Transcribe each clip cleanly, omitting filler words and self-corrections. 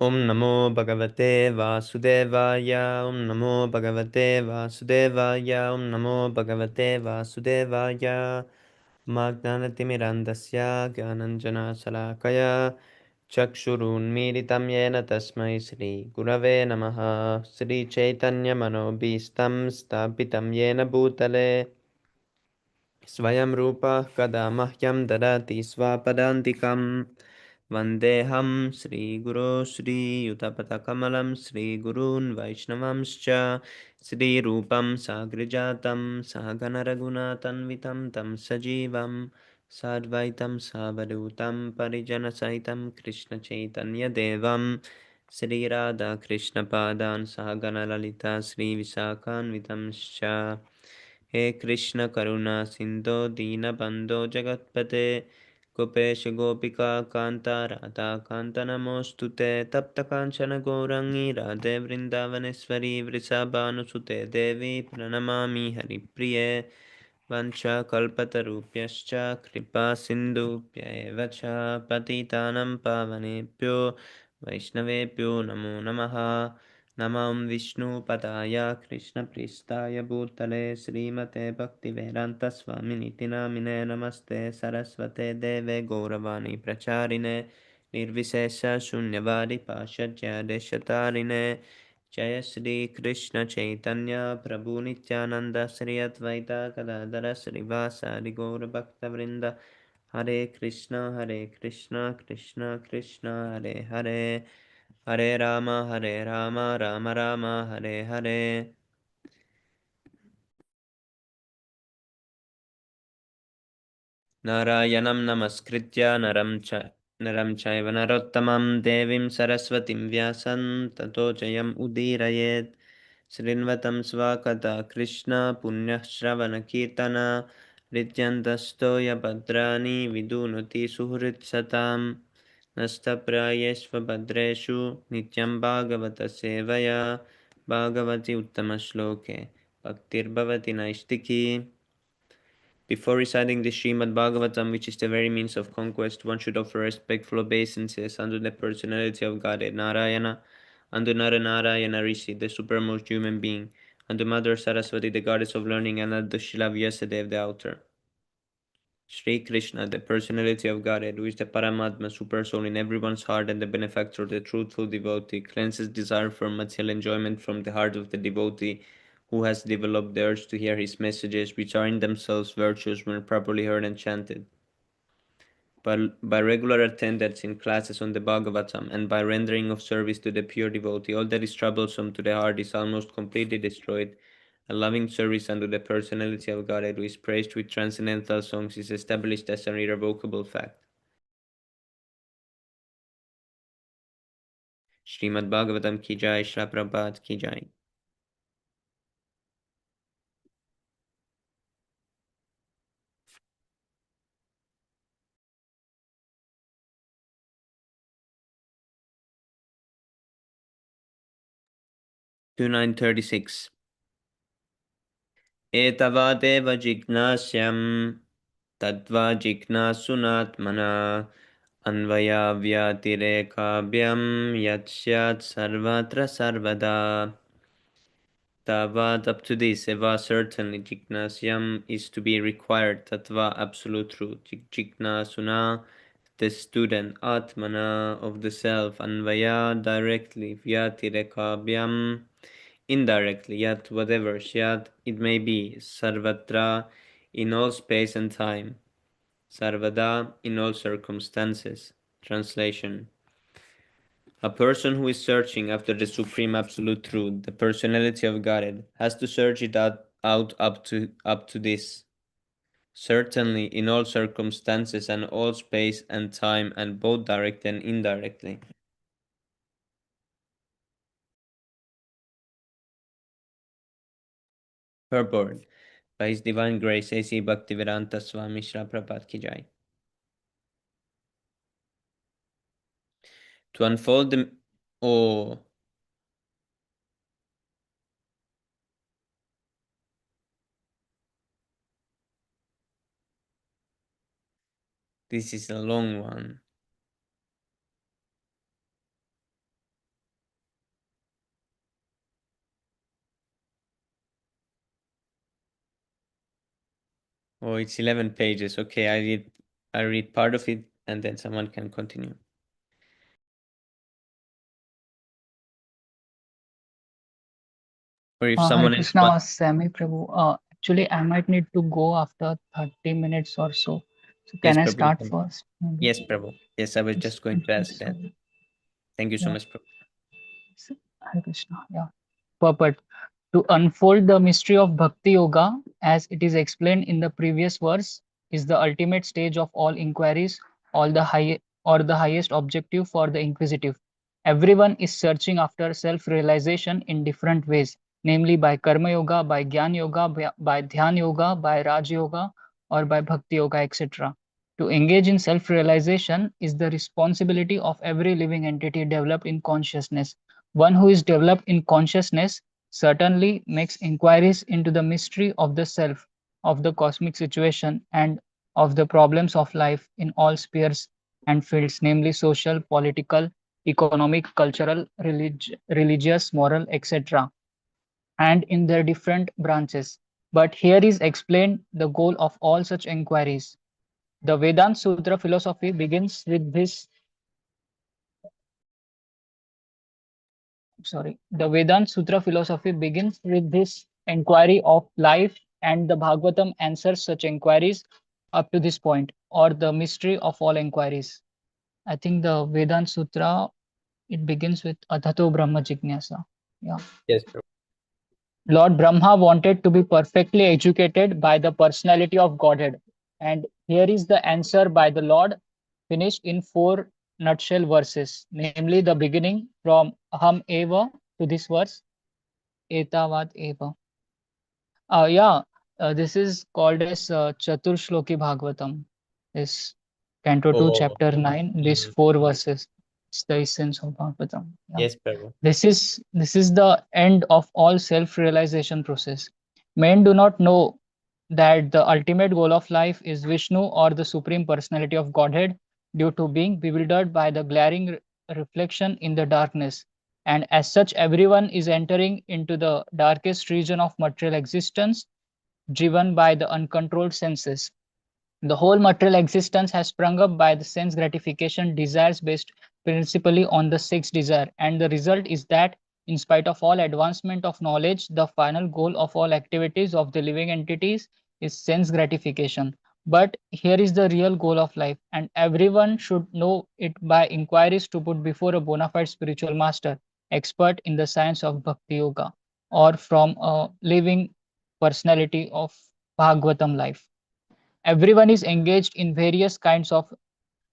Om Namo Bhagavate Vasudevaya. Om Namo Bhagavate Vasudevaya. Om Namo Bhagavate Vasudevaya. Magnanatimirandasya Gyananjana Salakaya Chakshurunmiritam Yena Tasmai Sri Gurave Namaha. Sri Chaitanya Manobhistam Stapitam Yena Bhutale Swayam Rupa Kada Mahyam Dadati Swapadantikam Vandeham Sri Guru Sri Yutapatakamalam Sri Gurun Vaishnavamscha Sri Rupam Sagrijatam Sahagana Raghunathanvitam Tam Sajivam Sadvaitam Savadutam Parijana Saitam Krishna Chaitanya Devam Sri Radha Krishna Padan Sahagana Lalita Sri Visakhanvitamscha हे कृष्ण करुणा सिंधो दीनबंधो जगत्पते गोपेश गोपिका कांता राधा कांत नमोस्तुते तप्त कांचन गौरंगी राधे वृंदावनेश्वरी वृषभानुसुते देवी प्रणमामि हरिप्रिये वंशकल्पतरुभ्यश्च कृपा सिन्धुभ्य एव च पतितानं पावनेभ्यो वैष्णवेभ्यो नमो नमः नमः विष्णुपदाय कृष्णप्रेष्ठाय भूतले श्रीमते भक्तिवेदान्तस्वामिनिति नामिने नमस्ते सरस्वते देवे गौरवाणी प्रचारिणे निर्विशेषशून्यवादी पाश्चात्यादेशतारिणे जय श्री कृष्ण चैतन्य प्रभु नित्यानंद श्री अद्वैता गदाधर श्रीवासादि गौर भक्तवृंद हरे कृष्ण कृष्ण कृष्ण हरे हरे हरे राम राम राम हरे हरे नारायणं नमस्कृत्य नरं चैव नरोत्तमं देवीं सरस्वतीं व्यासं ततो जयम् उदीरयेत् शृण्वतं स्वकथा कृष्ण पुण्यश्रवणकीर्तन हृद्यन्तस्तो यभद्राणि विदुनुति सुहृत्सतां नस्तप्रायेष्वभद्रेषु नित्यं भागवत सेवया भागवति उत्तमश्लोके भक्तिर्भवति नैष्टिकी. Before reciting the Śrīmad-Bhāgavatam, which is the very means of conquest, one should offer respectful obeisances unto the personality of Godhead Narayana, unto Nara Narayana Rishi, the supremest human being, unto Mother Saraswati, the goddess of learning, and unto Shila Vyasadeva, the author. Sri Krishna, the personality of Godhead, who is the Paramatma, super soul in everyone's heart and the benefactor, the truthful devotee, cleanses desire for material enjoyment from the heart of the devotee who has developed the urge to hear his messages, which are in themselves virtues when properly heard and chanted. By regular attendance in classes on the Bhagavatam and by rendering of service to the pure devotee, all that is troublesome to the heart is almost completely destroyed. A loving service unto the personality of Godhead, who is praised with transcendental songs, is established as an irrevocable fact. Śrīmad-Bhāgavatam ki jai, Śrīla Prabhupada ki jai. 2936. Etavadev jignasyam tadva jignasunatmana anvaya vyatirekabhyam yatsyat sarvatra sarvada. Tavad, up to this, eva, certainly, jignasyam is to be required, tattva, absolute truth, jignasuna, the student, atmana, of the self, anvaya, directly, vyatirekabhyam, indirectly, yet whatever, yet it may be, sarvatra, in all space and time, sarvada, in all circumstances. Translation. A person who is searching after the supreme absolute truth, the personality of Godhead, has to search it out up to this. Certainly, in all circumstances and all space and time, and both direct and indirectly. Purport. By His Divine Grace, A.C. Bhaktivedanta Swami Śrīla Prabhupada ki jai. To unfold the... Oh... This is a long one. Oh, it's 11 pages. Okay, I read part of it and then someone can continue. Or if Hare someone else Krishna, wants. Sami Prabhu. Actually, I might need to go after 30 minutes or so. So Yes, can I Prabhu. start first? Maybe. Yes, Prabhu. Yes, I was Yes, just going to ask that. sorry. Thank you so Yeah. much, Prabhu. Hare Krishna. Yeah. Purport. To unfold the mystery of Bhakti Yoga, as it is explained in the previous verse, is the ultimate stage of all inquiries, all the high or the highest objective for the inquisitive. Everyone is searching after self-realization in different ways, namely by Karma Yoga, by Jnana Yoga, by Dhyan Yoga, by Raj Yoga, or by Bhakti Yoga, etc. To engage in self-realization is the responsibility of every living entity developed in consciousness. One who is developed in consciousness certainly makes inquiries into the mystery of the self, of the cosmic situation, and of the problems of life in all spheres and fields, namely social, political, economic, cultural, religious, moral, etc., and in their different branches. But here is explained the goal of all such inquiries. The Vedanta Sutra philosophy begins with this the Vedanta Sutra philosophy begins with this inquiry of life, and the Bhagavatam answers such inquiries up to this point, or the mystery of all inquiries. I think the Vedanta Sutra, it begins with Adhato Brahma Jignasa. Yeah. Yes, Prabhu. Lord Brahma wanted to be perfectly educated by the personality of Godhead. And here is the answer by the Lord, finished in four nutshell verses, namely the beginning from Aham Eva to this verse, Etavad Eva. Yeah, this is called as Chatur Shloki Bhagavatam. This Canto 2, Oh, Chapter 9, these mhm. four verses. It's the essence of Bhagavatam. Yeah. Yes, Prabhu. This is the end of all self-realization process. Men do not know that the ultimate goal of life is Vishnu or the Supreme Personality of Godhead due to being bewildered by the glaring reflection in the darkness. And as such, everyone is entering into the darkest region of material existence, driven by the uncontrolled senses. The whole material existence has sprung up by the sense gratification desires based principally on the sex desire, and the result is that, in spite of all advancement of knowledge, the final goal of all activities of the living entities is sense gratification. But here is the real goal of life, and everyone should know it by inquiries to put before a bona fide spiritual master, expert in the science of Bhakti Yoga, or from a living personality of Bhagavatam life. Everyone is engaged in various kinds of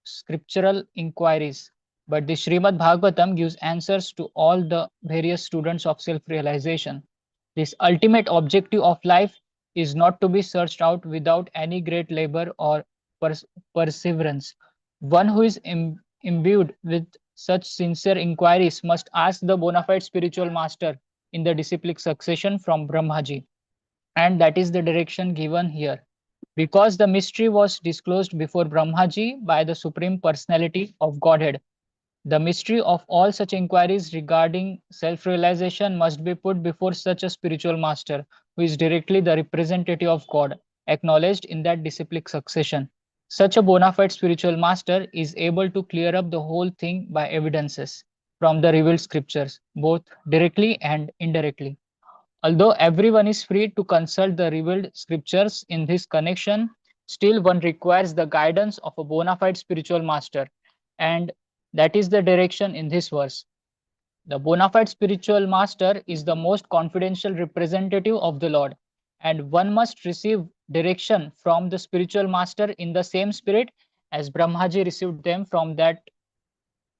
scriptural inquiries, but the Śrīmad-Bhāgavatam gives answers to all the various students of self-realization. This ultimate objective of life is not to be searched out without any great labor or perseverance. One who is imbued with such sincere inquiries must ask the bona fide spiritual master in the disciplic succession from Brahmaji, and that is the direction given here. Because the mystery was disclosed before Brahmaji by the Supreme Personality of Godhead, the mystery of all such inquiries regarding self realization must be put before such a spiritual master who is directly the representative of God, acknowledged in that disciplic succession. Such a bona fide spiritual master is able to clear up the whole thing by evidences from the revealed scriptures, both directly and indirectly. Although everyone is free to consult the revealed scriptures in this connection, still one requires the guidance of a bona fide spiritual master, and that is the direction in this verse. The bona fide spiritual master is the most confidential representative of the Lord, and one must receive direction from the spiritual master in the same spirit as Brahmaji received them from that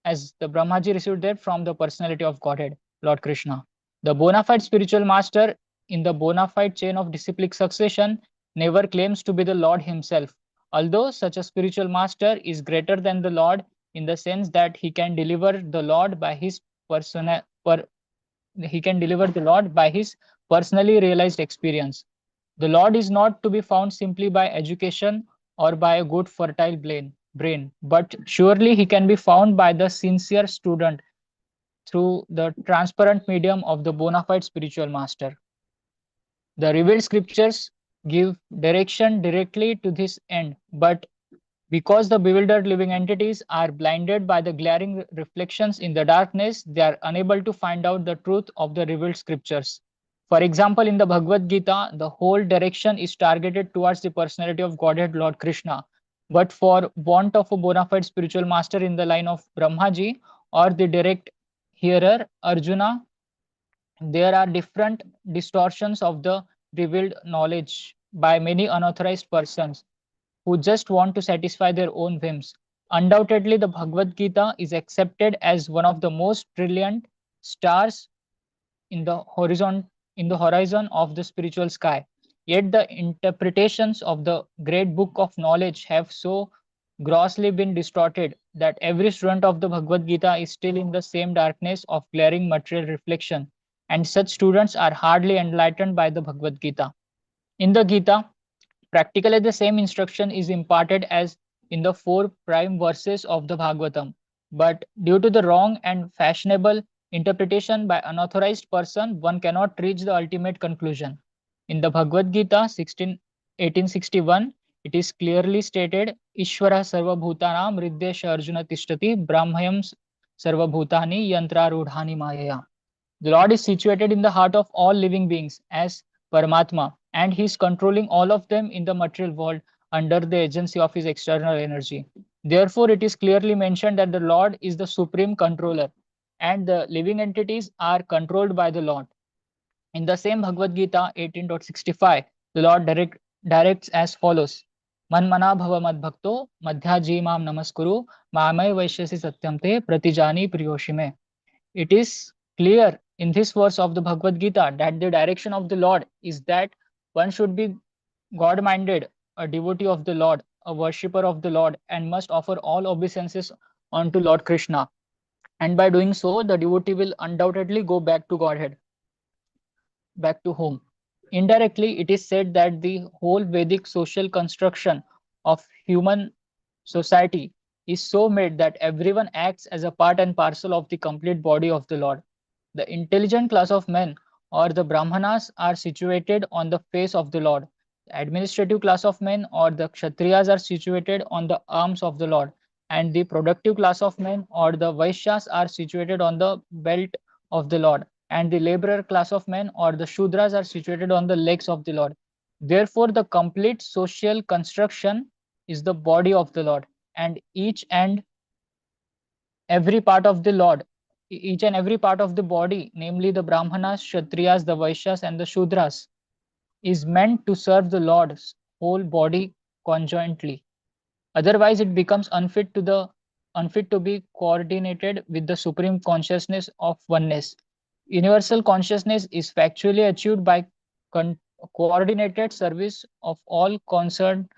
as the Brahmaji received that from the personality of Godhead, Lord Krishna. The bona fide spiritual master in the bona fide chain of disciplic succession never claims to be the Lord himself, although such a spiritual master is greater than the Lord in the sense that he can deliver the Lord by his persona, per, he can deliver the Lord by his personally realized experience. The Lord is not to be found simply by education or by a good fertile brain, but surely he can be found by the sincere student through the transparent medium of the bona fide spiritual master. The revealed scriptures give direction directly to this end, but because the bewildered living entities are blinded by the glaring reflections in the darkness, they are unable to find out the truth of the revealed scriptures. For example, in the Bhagavad Gita, the whole direction is targeted towards the personality of Godhead Lord Krishna. But for want of a bona fide spiritual master in the line of Brahmaji or the direct hearer Arjuna, there are different distortions of the revealed knowledge by many unauthorized persons who just want to satisfy their own whims. Undoubtedly, the Bhagavad Gita is accepted as one of the most brilliant stars in the horizon of the spiritual sky. Yet the interpretations of the great book of knowledge have so grossly been distorted that every student of the Bhagavad Gita is still in the same darkness of glaring material reflection, and such students are hardly enlightened by the Bhagavad Gita. In the Gita, practically the same instruction is imparted as in the four prime verses of the Bhagavatam, but due to the wrong and fashionable interpretation by unauthorized person, one cannot reach the ultimate conclusion. In the Bhagavad Gita 1861, it is clearly stated, Ishvara sarva bhutanam riddesha arjuna tishtati brahmayam sarva bhutani yantrarudhani mayaya. The Lord is situated in the heart of all living beings as Paramatma, and He is controlling all of them in the material world under the agency of His external energy. Therefore, it is clearly mentioned that the Lord is the supreme controller, and the living entities are controlled by the Lord. In the same Bhagavad Gita 18.65, the Lord directs as follows. Manmana bhava madbhakto madhyaji mam namaskuru mamay vaishyasi satyam te pratijani priyoshime. It is clear in this verse of the Bhagavad Gita that the direction of the Lord is that one should be God minded, a devotee of the Lord, a worshipper of the Lord, and must offer all obeisances unto Lord Krishna. And by doing so, the devotee will undoubtedly go back to Godhead, back to home. Indirectly, it is said that the whole Vedic social construction of human society is so made that everyone acts as a part and parcel of the complete body of the Lord. The intelligent class of men or the Brahmanas are situated on the face of the Lord. The administrative class of men or the Kshatriyas are situated on the arms of the Lord. And the productive class of men or the Vaishyas are situated on the belt of the Lord. And the laborer class of men or the Shudras are situated on the legs of the Lord. Therefore, the complete social construction is the body of the Lord, and every part of the Lord, each and every part of the body, namely the Brahmanas, Kshatriyas, the Vaishyas, and the Shudras, is meant to serve the Lord's whole body conjointly. Otherwise, it becomes unfit to be coordinated with the supreme consciousness of oneness. Universal consciousness is factually achieved by coordinated service of all concerned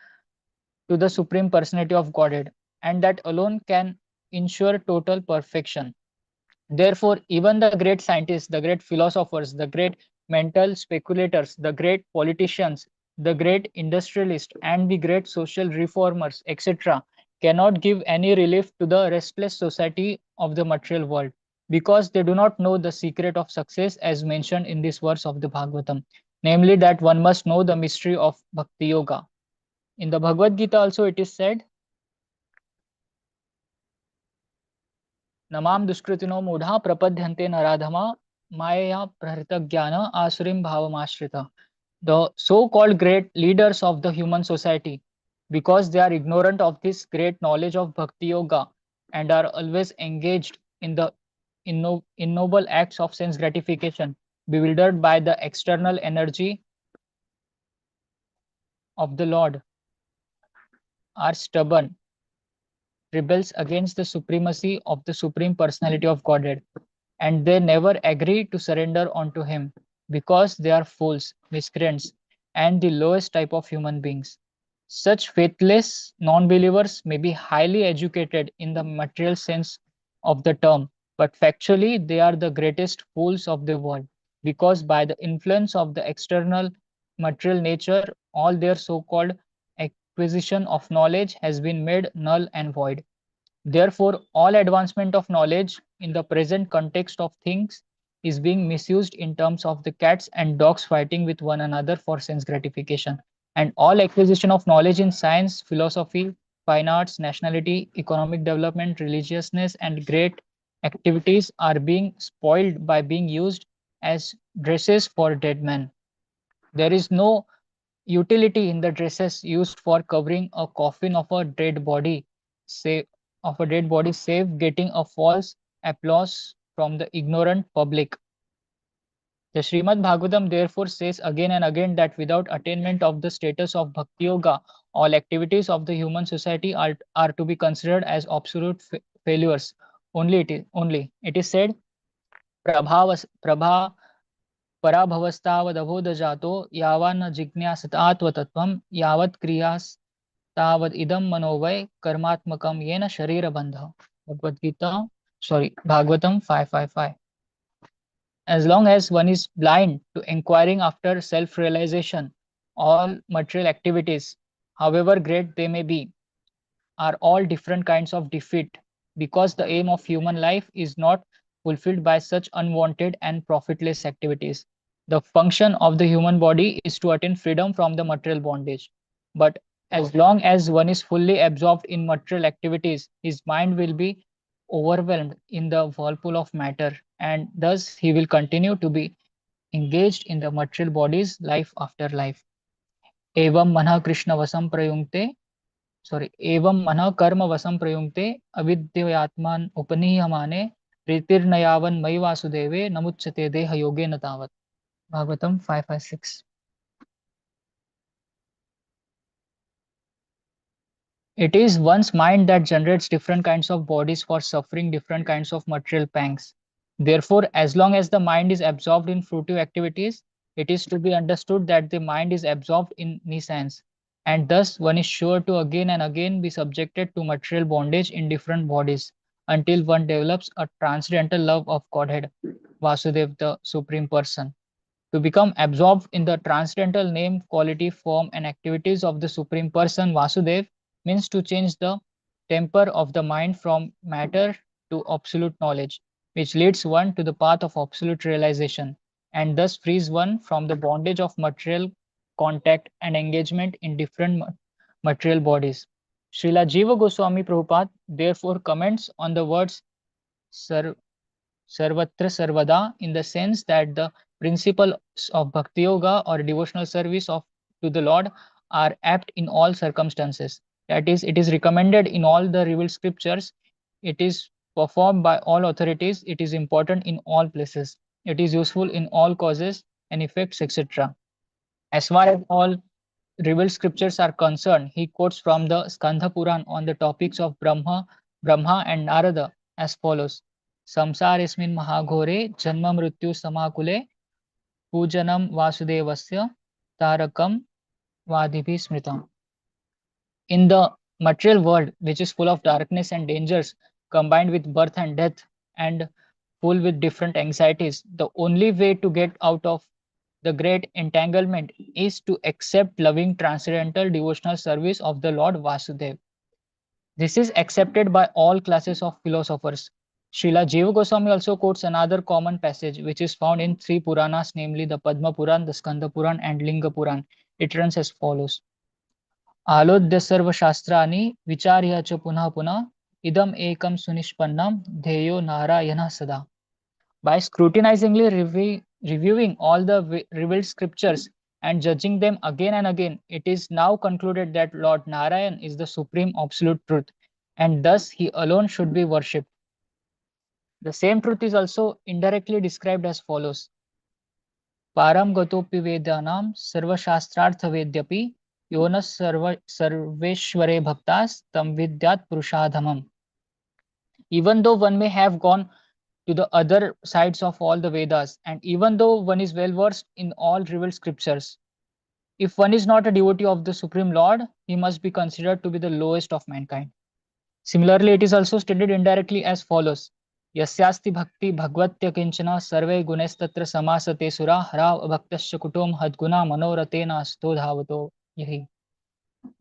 to the Supreme Personality of Godhead, and that alone can ensure total perfection. Therefore, even the great scientists, the great philosophers, the great mental speculators, the great politicians, the great industrialists, and the great social reformers, etc., cannot give any relief to the restless society of the material world because they do not know the secret of success as mentioned in this verse of the Bhagavatam, namely that one must know the mystery of Bhakti Yoga. In the Bhagavad Gita also it is said, Namam duskritino mudha prapadyante naradhama maya prahrita jnana asurim bhavamashrita. The so-called great leaders of the human society, because they are ignorant of this great knowledge of Bhakti Yoga and are always engaged in the ignoble acts of sense gratification, bewildered by the external energy of the Lord, are stubborn, rebels against the supremacy of the Supreme Personality of Godhead, and they never agree to surrender unto Him because they are fools, miscreants, and the lowest type of human beings. Such faithless non believers may be highly educated in the material sense of the term, but factually they are the greatest fools of the world because by the influence of the external material nature, all their so called acquisition of knowledge has been made null and void. Therefore, all advancement of knowledge in the present context of things is being misused in terms of the cats and dogs fighting with one another for sense gratification. And all acquisition of knowledge in science, philosophy, fine arts, nationality, economic development, religiousness, and great activities are being spoiled by being used as dresses for dead men. There is no utility in the dresses used for covering a coffin of a dead body, say save getting a false applause from the ignorant public. The Śrīmad-Bhāgavatam therefore says again and again that without attainment of the status of Bhakti Yoga, all activities of the human society are to be considered as absolute failures. It is said, Prabha पराभवस्तावदभोदजातो यावान्न जिज्ञासतात्वतत्त्वं यावत् क्रियास्तावद् इदं मनोवै कर्मात्मकं येन शरीरबन्धः. Bhagavatam 555. As long as one is blind to inquiring after self-realization, all material activities, however great they may be, are all different kinds of defeat, because the aim of human life is not fulfilled by such unwanted and profitless activities. The function of the human body is to attain freedom from the material bondage. But as long as one is fully absorbed in material activities, his mind will be overwhelmed in the whirlpool of matter, and thus he will continue to be engaged in the material bodies life after life. Evam manah Krishna vasam prayungte एवं मन कर्म वसं प्रयुङ्क्ते अविद्ययात्मान उपनीयमाने रीतिर्नयावन् मयि वासुदेवे नमुच्यते देह योगे न तावत्. Bhagavatam 556. It is one's mind that generates different kinds of bodies for suffering different kinds of material pangs. Therefore, as long as the mind is absorbed in fruitive activities, it is to be understood that the mind is absorbed in nescience, and thus one is sure to again and again be subjected to material bondage in different bodies until one develops a transcendental love of Godhead, Vasudev, the Supreme Person. To become absorbed in the transcendental name, quality, form, and activities of the Supreme Person, Vasudev, means to change the temper of the mind from matter to absolute knowledge, which leads one to the path of absolute realization, and thus frees one from the bondage of material contact and engagement in different material bodies. Srila Jiva Goswami Prabhupada therefore comments on the words Sarvatra Sarvada in the sense that the principles of Bhakti Yoga or devotional service to the Lord are apt in all circumstances. That is, it is recommended in all the revealed scriptures. It is performed by all authorities. It is important in all places. It is useful in all causes and effects, etc. As far as all revealed scriptures are concerned, he quotes from the Skandha Puran on the topics of Brahma and Narada as follows. Samsaresmin mahaghore janma mrityu samakule pujanam vasudevasya tarakam vadibhi smritam. In the material world, which is full of darkness and dangers, combined with birth and death, and full with different anxieties, the only way to get out of the great entanglement is to accept loving transcendental devotional service of the Lord Vasudev. This is accepted by all classes of philosophers. Srila Jiva Goswami also quotes another common passage which is found in three Puranas, namely the Padma Puran, the Skanda Puran, and Linga Puran. It runs as follows. आलोद्य सर्वशास्त्राणि विचार्य च पुनः पुनः idam ekam sunishpannam dheyo narayana sada. By scrutinizingly reviewing all the revealed scriptures and judging them again and again, it is now concluded that Lord Narayan is the supreme absolute truth, and thus he alone should be worshipped. The same truth is also indirectly described as follows. Param gatopi vedanam sarvashastrartha vedyapi yonas sarveshware bhaktas tam vidyat purushadhamam. Even though one may have gone to the other sides of all the Vedas, and even though one is well versed in all revealed scriptures, if one is not a devotee of the Supreme Lord, he must be considered to be the lowest of mankind. Similarly, it is also stated indirectly as follows. Yasyasti bhakti bhagvatya kinchana sarve gunestatra samasate sura hara bhaktasya kutum hadguna manoratena asto dhavato yahi.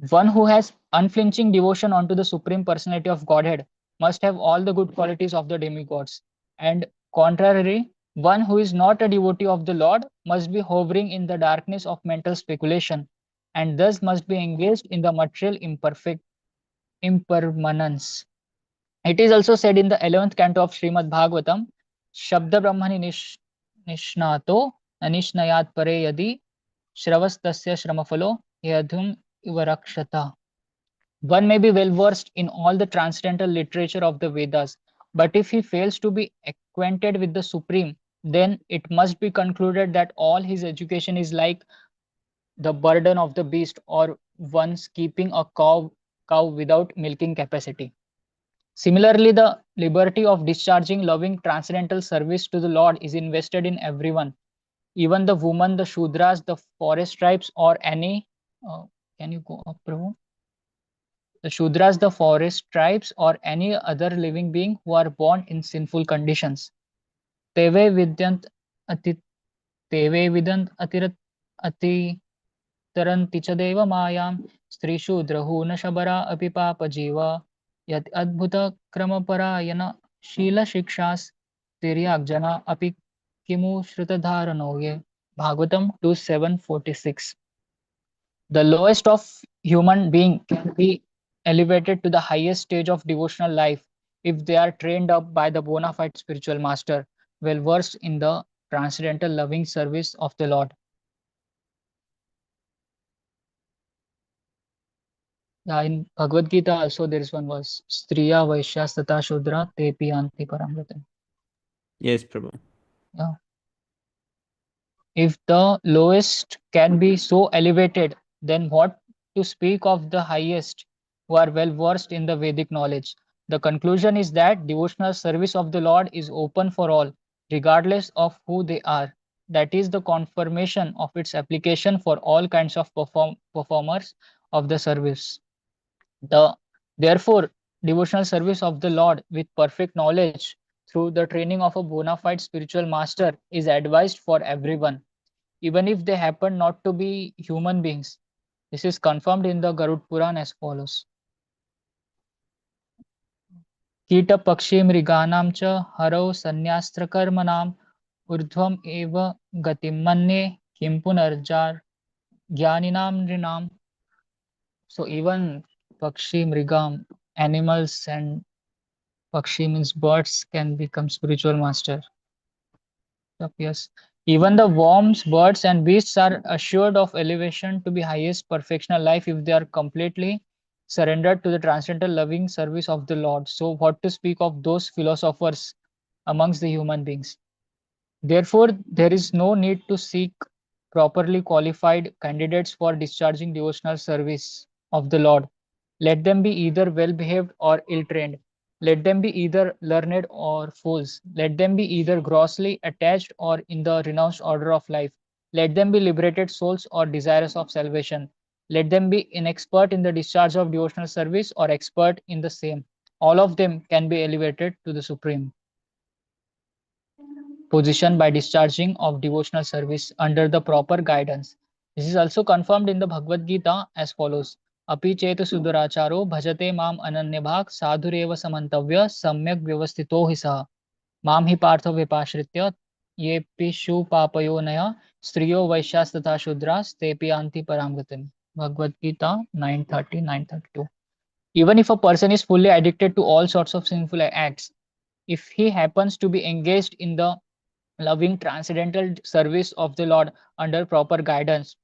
One who has unflinching devotion unto the Supreme Personality of Godhead must have all the good qualities of the demigods. And contrarily, one who is not a devotee of the Lord must be hovering in the darkness of mental speculation and thus must be engaged in the material impermanence. It is also said in the 11th canto of Śrīmad-Bhāgavatam, Shabda Brahmani Nishnato Anishnayat Pare Yadi Shravastasya Shramafalo Yadhum Ivarakshata. One may be well versed in all the transcendental literature of the Vedas, but if he fails to be acquainted with the Supreme, then it must be concluded that all his education is like the burden of the beast or one's keeping a cow without milking capacity. Similarly, the liberty of discharging loving transcendental service to the Lord is invested in everyone, even the woman, the Shudras, the forest tribes, or any. Can you go up, Prabhu? The Shudras, the forest tribes, or any other living being who are born in sinful conditions. Teve vidyant ati teve vidant atirat ati taranti च देव मायां स्त्रीशूद्रहूनशबरा अपि पापजीवा यत् अद्भुतक्रमपरायण शीलशिक्षास्तिर्याग्जना अपि किमु श्रुतधारणो ये. Bhagavatam 2:7-46. The lowest of human being can be elevated to the highest stage of devotional life if they are trained up by the bona fide spiritual master, well versed in the transcendental loving service of the Lord. In Bhagavad Gita also there is one verse, Striya Vaishyas Tata Shudra Tepi Anti Paramritam. Yes, Prabhu. Yeah. If the lowest can be so elevated, then what to speak of the highest who are well versed in the Vedic knowledge? The conclusion is that devotional service of the Lord is open for all, regardless of who they are. That is the confirmation of its application for all kinds of performers of the service. Therefore, devotional service of the Lord with perfect knowledge through the training of a bona fide spiritual master is advised for everyone, even if they happen not to be human beings. This is confirmed in the Garud Puran as follows. Kita pakshi mriganam cha haro sanyastra karmanam urdhvam eva gatim manne kim punarjar jnaninam nrinam. So even pakshi mrigam, animals, and pakshi means birds, can become spiritual master. Yes. Even the worms, birds, and beasts are assured of elevation to the highest perfectional life if they are completely surrendered to the transcendental loving service of the Lord. So, what to speak of those philosophers amongst the human beings? Therefore, there is no need to seek properly qualified candidates for discharging devotional service of the Lord. Let them be either well behaved or ill trained. Let them be either learned or fools. Let them be either grossly attached or in the renounced order of life. Let them be liberated souls or desirous of salvation. Let them be inexpert in the discharge of devotional service or expert in the same. All of them can be elevated to the supreme position by discharging of devotional service under the proper guidance. This is also confirmed in the Bhagavad Gita as follows. Api cheta suduracharo bhajate mam ananyabhak sadhureva samantavya samyak vyavastito hi saha mam hi partha vipashritya ye pishu papayo naya striyo vaishyas tatha shudras tepi anti paramgatim. Bhagavad Gita 9:30-9:32. Even if a person is fully addicted to all sorts of sinful acts, if he happens to be engaged in the loving transcendental service of the Lord under proper guidance,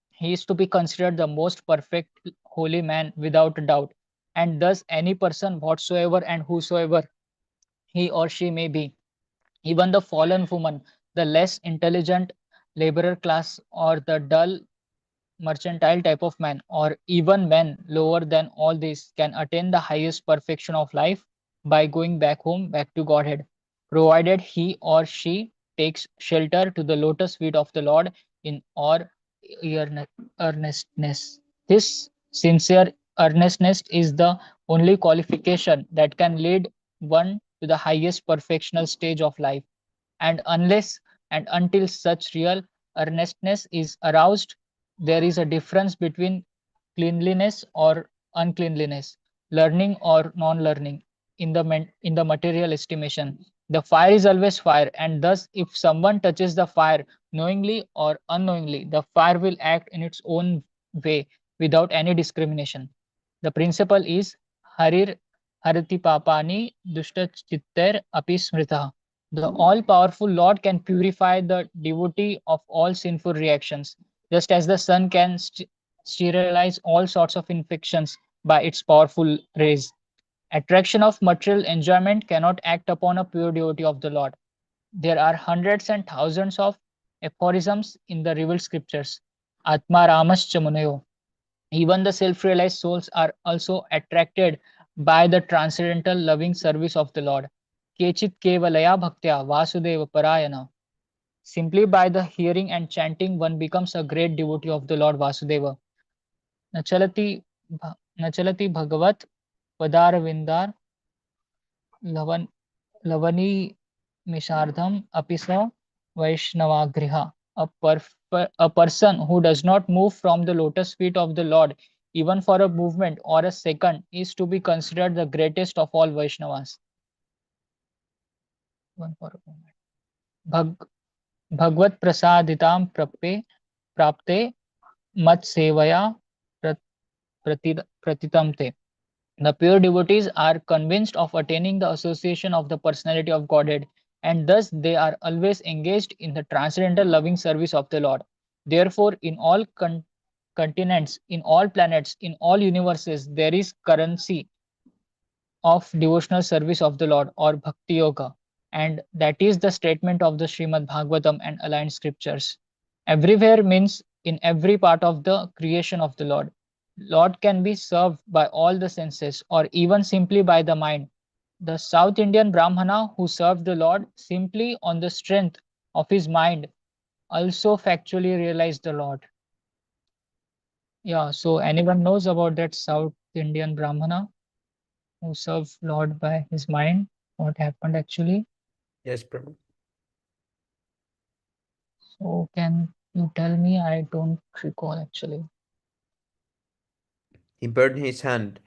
he is to be considered the most perfect holy man without a doubt. And thus, any person whatsoever and whosoever he or she may be, even the fallen woman, the less intelligent laborer class, or the dull mercantile type of man, or even men lower than all this, can attain the highest perfection of life by going back home, back to Godhead, provided he or she takes shelter to the lotus feet of the Lord in all earnestness. This sincere earnestness is the only qualification that can lead one to the highest perfectional stage of life. And unless and until such real earnestness is aroused, there is a difference between cleanliness or uncleanliness, learning or non-learning in the material estimation. The fire is always fire, and thus if someone touches the fire knowingly or unknowingly, the fire will act in its own way without any discrimination. The principle is Harir Harati Papani Dushta Chitter Api Smrita. The all powerful Lord can purify the devotee of all sinful reactions, just as the sun can sterilize all sorts of infections by its powerful rays. Attraction of material enjoyment cannot act upon a pure devotee of the Lord. There are hundreds and thousands of aphorisms in the revealed scriptures. Atma Ramascha Munayo. Even the self realized souls are also attracted by the transcendental loving service of the Lord. Kechit Kevalaya Bhaktya Vasudeva Parayana. Simply by the hearing and chanting, one becomes a great devotee of the Lord Vasudeva. Nachalati, Nachalati Bhagavat Padarvindar Lavan Lavani Mishardham Apisa Vaishnavagriha. A person who does not move from the lotus feet of the Lord, even for a movement or a second, is to be considered the greatest of all Vaishnavas. One for a moment. Bhag, Bhagavad Prasaditam Prapte Mat Sevaya Pratitamte. The pure devotees are convinced of attaining the association of the personality of Godhead, and thus they are always engaged in the transcendental loving service of the Lord. Therefore, in all continents, in all planets, in all universes, there is currency of devotional service of the Lord or Bhakti Yoga, and that is the statement of the Śrīmad-Bhāgavatam and aligned scriptures. Everywhere means in every part of the creation of the Lord. Lord can be served by all the senses or even simply by the mind. The South Indian Brahmana who served the Lord simply on the strength of his mind also factually realized the Lord. Yeah, so anyone knows about that South Indian Brahmana who served Lord by his mind? What happened actually? Yes, Prabhu. So can you tell me? I don't recall actually. He burned his hand.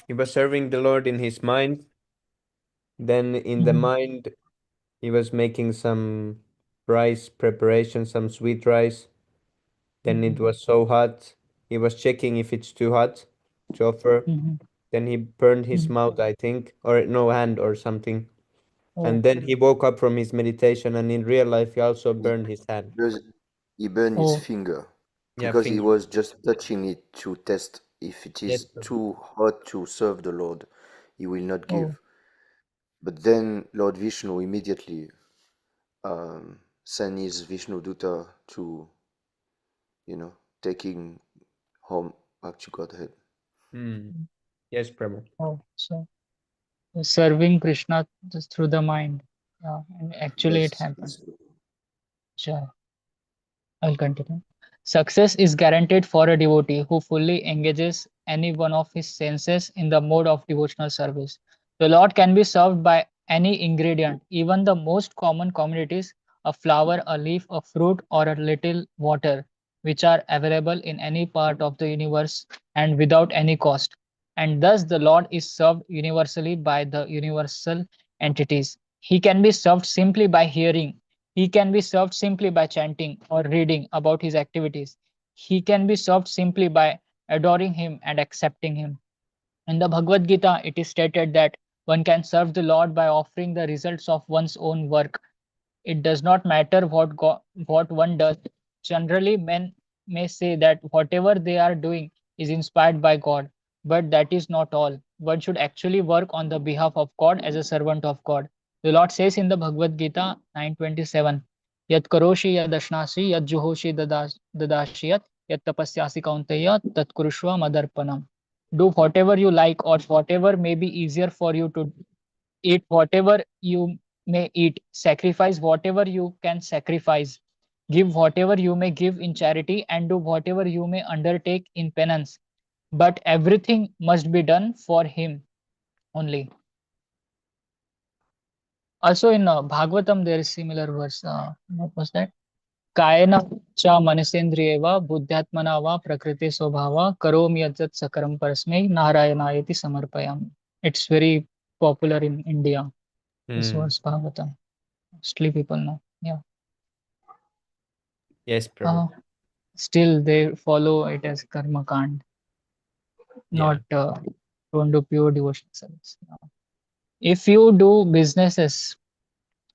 He was serving the Lord in his mind. Then in the Mhm, mind, he was making some rice preparation, some sweet rice. Then it mhm, was so hot. He was checking if it's too hot to offer. mhm, Then he burned his mhm. mouth, I think, or no, hand or something. Oh, And then he woke up from his meditation, and in real life, he also He burned his hand. burned, he burned his oh, finger Yeah, because he finger. was just touching it to test if it Yes, is Prabhu. too hot to serve the Lord. He will not oh, give. But then Lord Vishnu immediately sent his Vishnu Dutta to, taking home back to Godhead. Hmm. Yes, Prabhu. oh. So serving Krishna just through the mind. Yeah, and actually it Yes, happened. yes. Sure. I'll continue. Success is guaranteed for a devotee who fully engages any one of his senses in the mode of devotional service. The Lord can be served by any ingredient, even the most common commodities, a flower, a leaf, a fruit, or a little water, which are available in any part of the universe and without any cost. And thus the Lord is served universally by the universal entities. He can be served simply by hearing. He can be served simply by chanting or reading about his activities. He can be served simply by adoring him and accepting him. In the Bhagavad Gita, it is stated that one can serve the Lord by offering the results of one's own work. It does not matter what one does. Generally, men may say that whatever they are doing is inspired by God, but that is not all. One should actually work on the behalf of God as a servant of God. The Lord says in the Bhagavad Gita 9:27, Yat karoshi yad ashnasi yad juhoshi dadashiyat yat tapasyasi kaunteya tat kurushva madarpanam. Do whatever you like or whatever may be easier for you to eat whatever you may eat, sacrifice whatever you can sacrifice, give whatever you may give in charity, and do whatever you may undertake in penance. But everything must be done for Him only. Also in Bhagavatam, there is similar verse. What was that? Kayena cha manisendriyeva buddhyatmana va prakriti swabhava karomi yajat sakaram parasmai narayanayati samarpayam. It's very popular in India. This Hmm. was Bhagavatam. Mostly people know. Yeah. Yes, Prabhu. Uh, still they follow it as karma kand, not don't do pure devotional service. If you do businesses,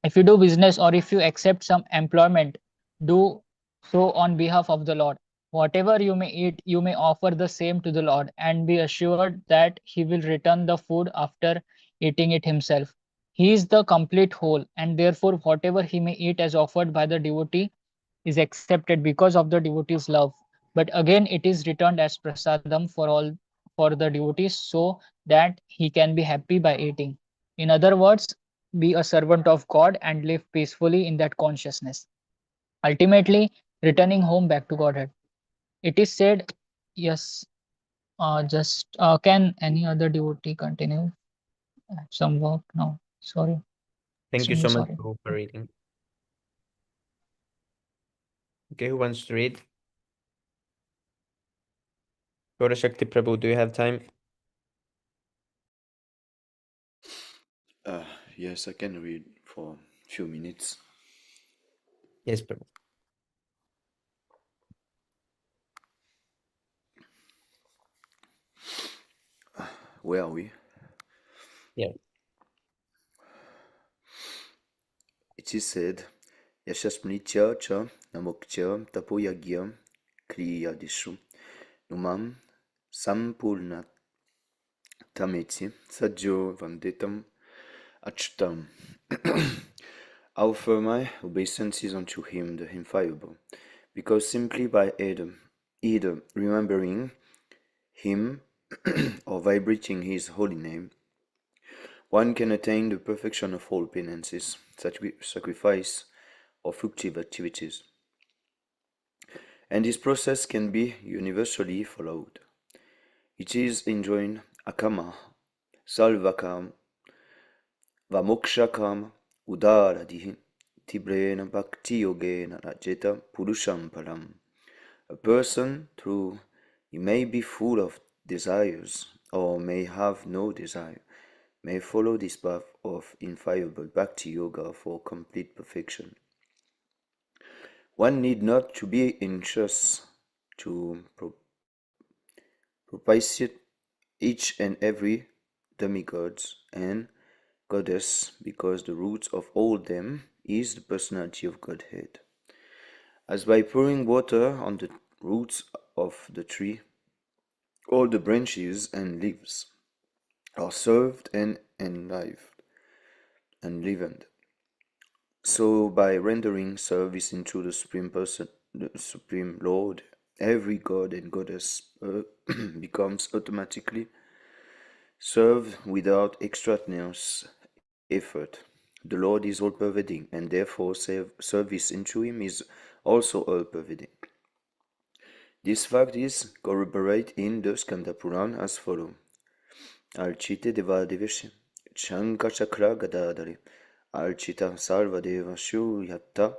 if you do business or if you accept some employment, do so on behalf of the Lord. Whatever you may eat, you may offer the same to the Lord and be assured that He will return the food after eating it Himself. He is the complete whole, and therefore, whatever He may eat as offered by the devotee is accepted because of the devotee's love. But again, it is returned as prasadam for the devotees so that he can be happy by eating. In other words, be a servant of God and live peacefully in that consciousness. Ultimately, returning home back to Godhead. It is said, yes, just can any other devotee continue? I have some work now. Sorry. Thank you Extremely so much sorry. for reading. Okay, who wants to read? Shakti Prabhu, do you have time? Yes, I can read for a few minutes. Yes, Prabhu. Where are we? Yeah. It is said, Yashasmritya cha namokcha tapoyagya kriyadishu numam sampurna tameti sadjo vandetam achtam. I offer my obeisances unto him, the infallible, because simply by either remembering him or vibrating his holy name, one can attain the perfection of all penances, sacrifice, or fructive activities. And this process can be universally followed. It is enjoined akama, salvakam, vamokshakam, udaradihi, tibrena bhakti yogena rajeta purusham param. A person, through he may be full of desires or may have no desire, may follow this path of infallible bhakti yoga for complete perfection. One need not to be anxious to propitiate each and every demigods and goddess, because the root of all them is the personality of Godhead. As by pouring water on the roots of the tree, all the branches and leaves are served and enlivened. So by rendering service into the Supreme Person, the Supreme Lord, every god and goddess becomes automatically served without extraneous effort. The Lord is all-pervading, and therefore service into Him is also all-pervading. This fact is corroborated in the Skanda Puran as follows. Archite Devadevishi, Shanka Chakra Gadadari, Archita Salva Devashu Yatta,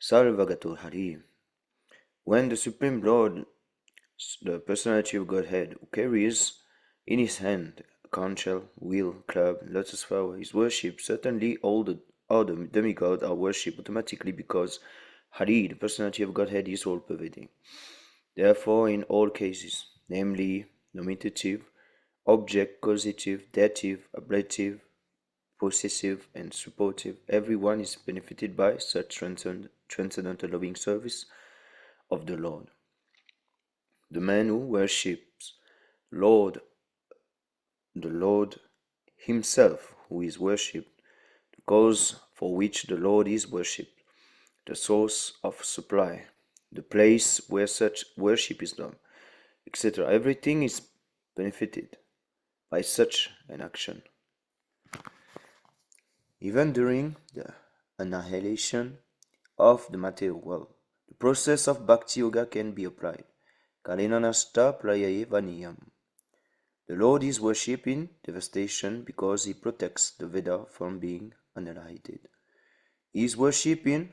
Salvagato Hari. When the Supreme Lord, the personality of Godhead, who carries in his hand a conch shell, wheel, club, lotus flower, is worshipped, certainly all the demigods are worshipped automatically because Hari, the personality of Godhead, is all-pervading. Therefore, in all cases, namely nominative, object, causative, dative, ablative, possessive, and supportive, everyone is benefited by such transcendental loving service of the Lord. The man who worships the Lord himself, who is worshipped, the cause for which the Lord is worshipped, the source of supply, the place where such worship is done, etc. Everything is benefited by such an action. Even during the annihilation of the material world, the process of Bhakti Yoga can be applied. Kalinanasta prayaye vaniyam. The Lord is worshipped in devastation because He protects the Veda from being annihilated. He is worshipped in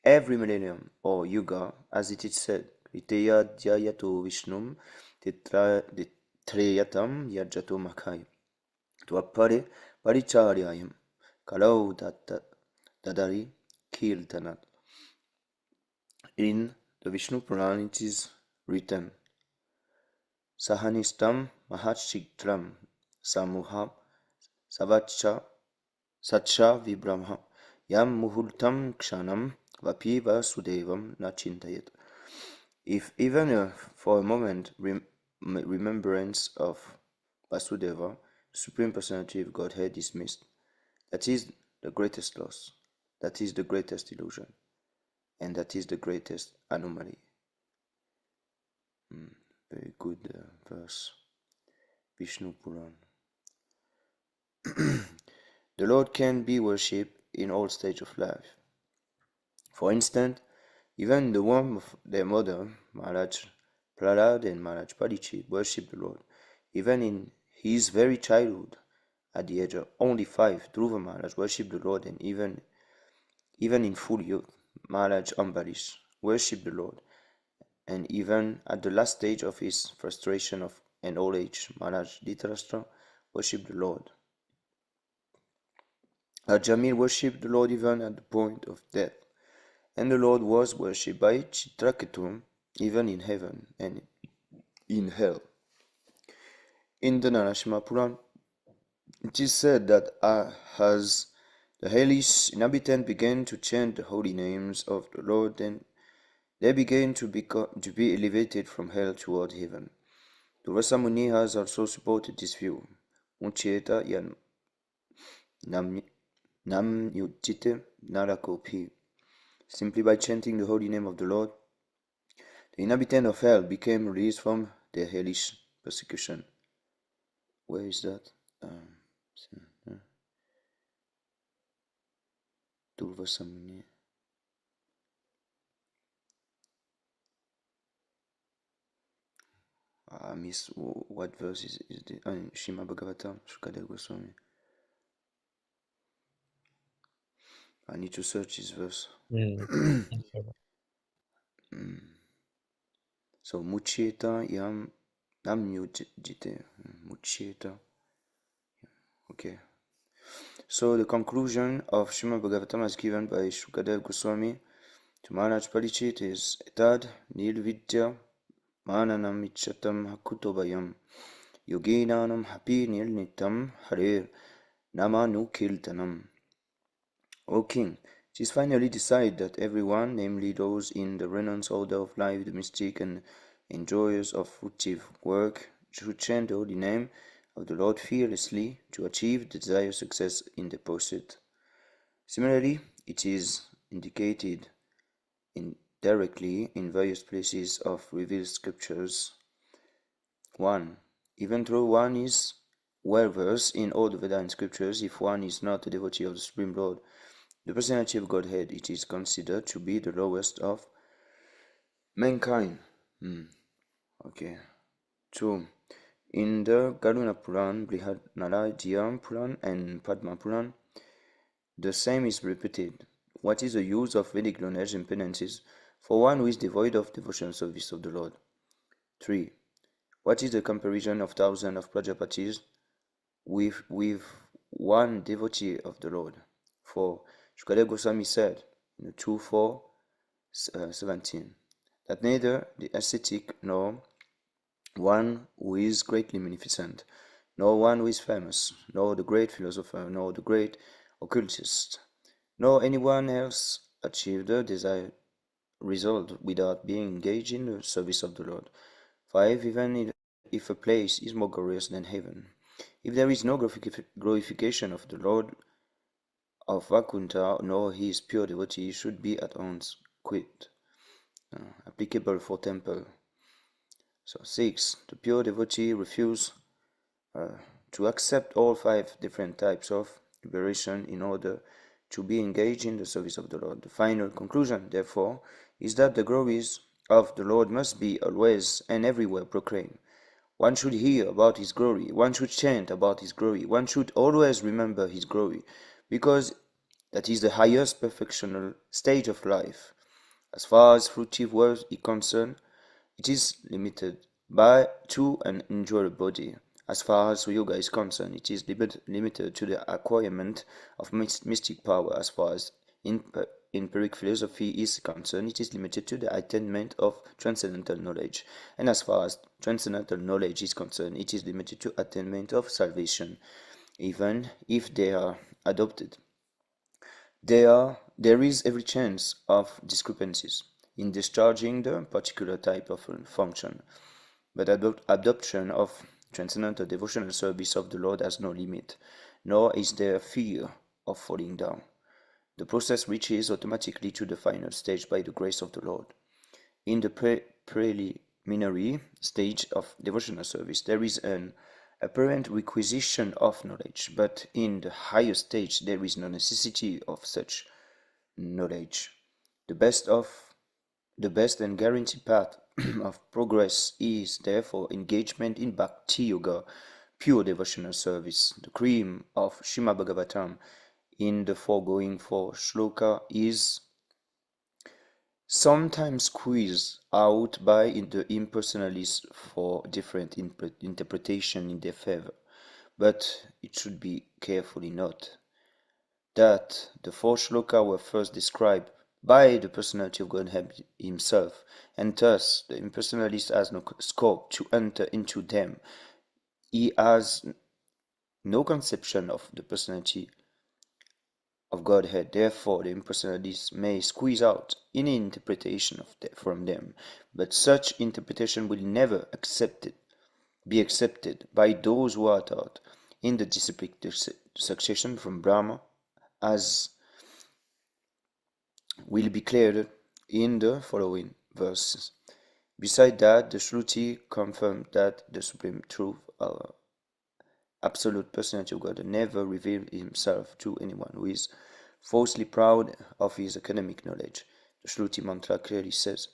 every millennium or yuga, as it is said, Kriteya dhyayato vishnum titreyatam yajato makai tvapare paricharyayam kalau dadari kirtanat. In the Vishnu Puran, it is written, Sahanistam Mahachikram Samuha Savacha Sacha Vibrahma Yam Muhurtam Kshanam Vapi Vasudevam Nachintayat. If even for a moment remembrance of Vasudeva, the Supreme Personality of Godhead, is missed, that is the greatest loss, that is the greatest illusion, and that is the greatest anomaly. Very good verse. Vishnu Puran. The Lord can be worshipped in all stages of life. For instance, even in the womb of their mother, Maharaj Prahlad and Maharaj Parikshit worshipped the Lord. Even in his very childhood, at the age of only 5, Dhruva Maharaj worshipped the Lord, and even in full youth, Maharaj Ambarish worshipped the Lord. And even at the last stage of his frustration and old age, Maharaj Dhritarashtra worshipped the Lord. Jamil worshipped the Lord even at the point of death, and the Lord was worshipped by Chitraketu even in heaven and in hell. In the Narasimha Puran, it is said that as the hellish inhabitants began to chant the holy names of the Lord, then they began to be elevated from hell toward heaven. Durvasa Muni has also supported this view. Mucheta yan nam yujite narakopi. Simply by chanting the holy name of the Lord, the inhabitants of hell became released from their hellish persecution. Where is that? Durvasa Muni. I miss what verse is the Śrīmad-Bhāgavatam, Śrīmad Goswami. I need to search this verse. So Mucheta yam namyujite. Mucheta. Okay. So the conclusion of Śrīmad-Bhāgavatam as given by Śrīmad Goswami to Maharaj Parikshit is Tad nilvidya mananam ichatam hakutobayam yoginanam hapi nilnitam harir namanukiltanam. O King, it is finally decided that everyone, namely those in the renounced order of life, the mystic and enjoyers of fruitive work, should chant the holy name of the Lord fearlessly to achieve the desired success in the pursuit. Similarly, it is indicated indirectly in various places of revealed scriptures. 1. Even though one is well versed in all the Vedas scriptures, if one is not a devotee of the Supreme Lord, the Personality of Godhead, it is considered to be the lowest of mankind. Okay. 2. In the Garuna Puran, Brihadanarayana Puran, and Padma Puran, the same is repeated. What is the use of Vedic knowledge and penances for one who is devoid of devotion and service of the Lord? 3. What is the comparison of thousands of Prajapatis with one devotee of the Lord? 4. Shukadeva Goswami said in 2.4.17 that neither the ascetic nor one who is greatly magnificent, nor one who is famous, nor the great philosopher, nor the great occultist, nor anyone else achieved the desired result without being engaged in the service of the Lord. 5. Even if a place is more glorious than heaven, if there is no glorification of the Lord of Vakunta, nor his pure devotee, should be at once quit. Applicable for temple. So 6. The pure devotee refuse to accept all 5 different types of liberation in order to be engaged in the service of the Lord. The final conclusion, therefore, is that the glories of the Lord must be always and everywhere proclaimed. One should hear about his glory, one should chant about his glory, one should always remember his glory, because that is the highest perfectional stage of life. As far as fruitive work is concerned, it is limited to an enjoyable body. As far as yoga is concerned, it is limited to the acquirement of mystic power. As far as empiric philosophy is concerned, it is limited to the attainment of transcendental knowledge. And as far as transcendental knowledge is concerned, it is limited to attainment of salvation, even if they are adopted. There is every chance of discrepancies in discharging the particular type of function, but adoption of transcendental devotional service of the Lord has no limit, nor is there fear of falling down. The process reaches automatically to the final stage by the grace of the Lord. In the preliminary stage of devotional service, there is an apparent requisition of knowledge, but in the higher stage there is no necessity of such knowledge. The best and guaranteed path of progress is therefore engagement in Bhakti Yoga, pure devotional service. The cream of Śrīmad-Bhāgavatam in the foregoing 4 shloka is sometimes squeezed out by the impersonalists for different interpretation in their favor, but it should be carefully noted that the 4 shloka were first described by the personality of God himself, and thus the impersonalist has no scope to enter into them. He has no conception of the personality of Godhead. Therefore, the impersonalists may squeeze out any interpretation from them, but such interpretation will never be accepted by those who are taught in the disciplic succession from Brahma, as will be cleared in the following verses. Besides that, the Shruti confirmed that the Supreme Truth, Absolute Personality of God, never revealed himself to anyone who is falsely proud of his academic knowledge. The Shruti mantra clearly says,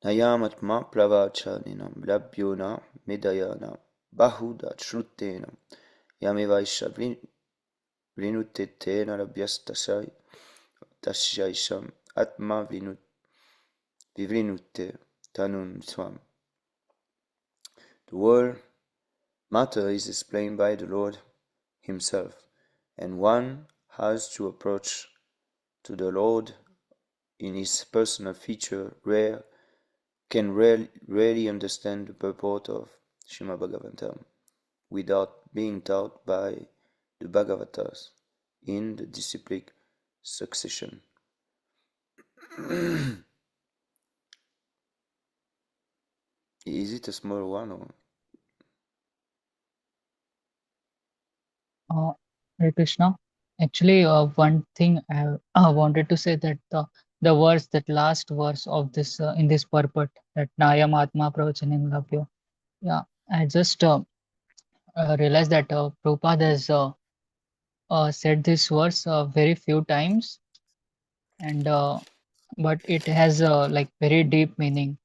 Nayamatma pravachaninam labhyona medayana bahuda shrutena yamevaisha vrinutetena labhyastasai tasyaisham atma vivrinute tanun swam. The whole matter is explained by the Lord himself, and one has to approach to the Lord in his personal feature can rarely understand the purport of Śrīmad-Bhāgavatam without being taught by the Bhagavatas in the disciplic succession. Is it a small one or? Hare Krishna. Actually, one thing I wanted to say that the verse, that last verse of this in this purport, that Nayam Atma Pravachanim Labhyo. Yeah, I just realized that Prabhupada has said this verse very few times, and but it has like very deep meaning.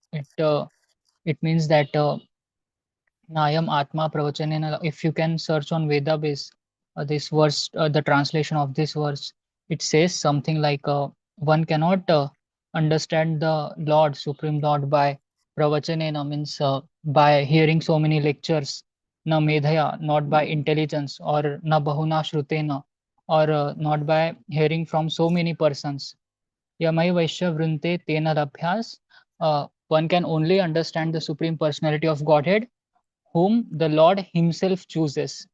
It means that Nayam Atma Pravachanena. If you can search on Veda base, this verse, the translation of this verse, it says something like one cannot understand the Lord, Supreme Lord, by Pravachanena, means by hearing so many lectures, na medhaya, not by intelligence, or na bahuna shrutena, or not by hearing from so many persons. Yamai Vaishya Vrunte Tena Rabhyas. One can only understand the Supreme Personality of Godhead whom the Lord himself chooses.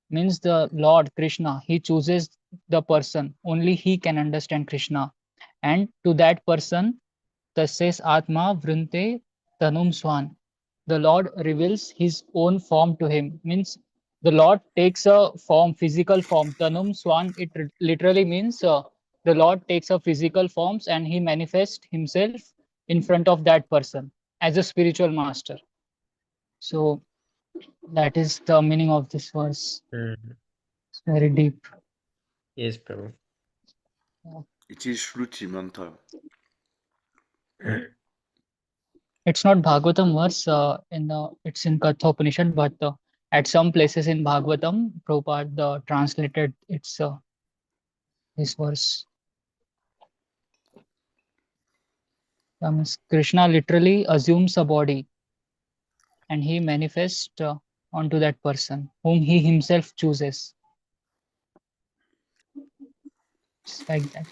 Means the Lord Krishna, he chooses the person, only he can understand Krishna, and to that person tasses atma vrunte tanum swan, the Lord reveals his own form to him. Means the Lord takes a form, physical form. Tanum swan, it literally means the Lord takes a physical forms and he manifests himself in front of that person as a spiritual master. So that is the meaning of this verse. It's very deep. Yes, Prabhu. It is Shruti mantra. It's not Bhagavatam verse it's in Katha Upanishad, but at some places in Bhagavatam, Prabhupada translated it's this verse. Krishna literally assumes a body and he manifests onto that person whom he himself chooses. like that.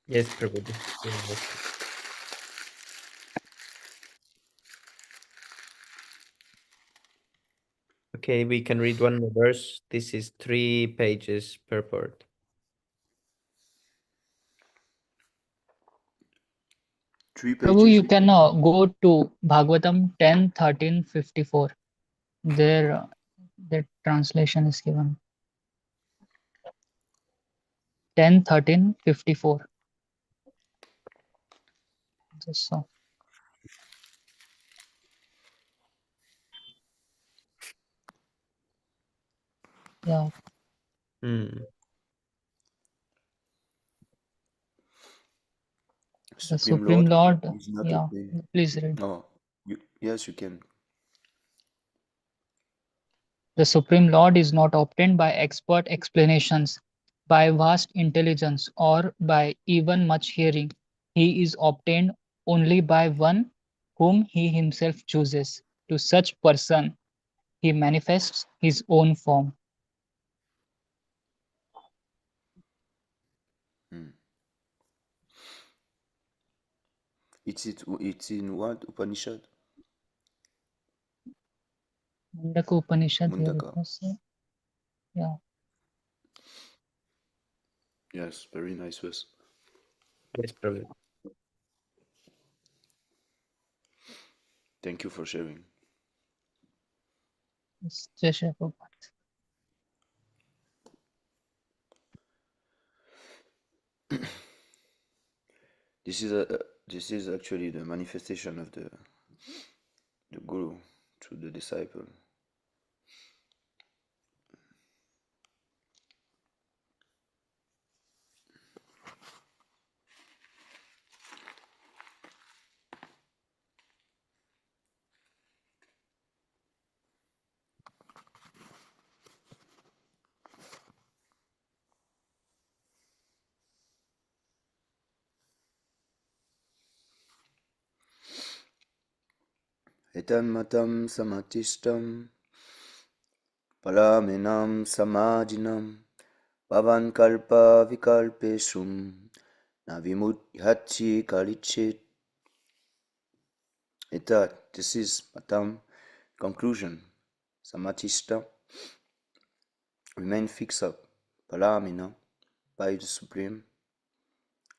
Yes, Prabhuji. Okay, we can read one more verse. This is 3 pages purport. Prabhu, you pages? can go to Bhagavatam 10, 13, 54. There, the translation is given. 10, 13, 54. Just so. Yeah, Hmm. the Supreme Supreme Lord Lord, is not yeah, obtained. please read. Oh, yes, you can. The Supreme Lord is not obtained by expert explanations, by vast intelligence, or by even much hearing. He is obtained only by one whom he himself chooses. To such person, he manifests his own form. Hmm. It's in what Upanishad? Mundaka Upanishad, here it Mundaka. was. Yeah. Yes, very nice verse. Yes, Prabhuji. Thank you for sharing. It's Jai Shri Prabhupada. This is actually the manifestation of the Guru to the disciple. Etan matam samatishtam palamenam samajinam pavan kalpa vikalpeshum navimudhyachi kalichit. Etat, this is matam, conclusion. Samatishta, remain fixed up. Palamina, by the Supreme.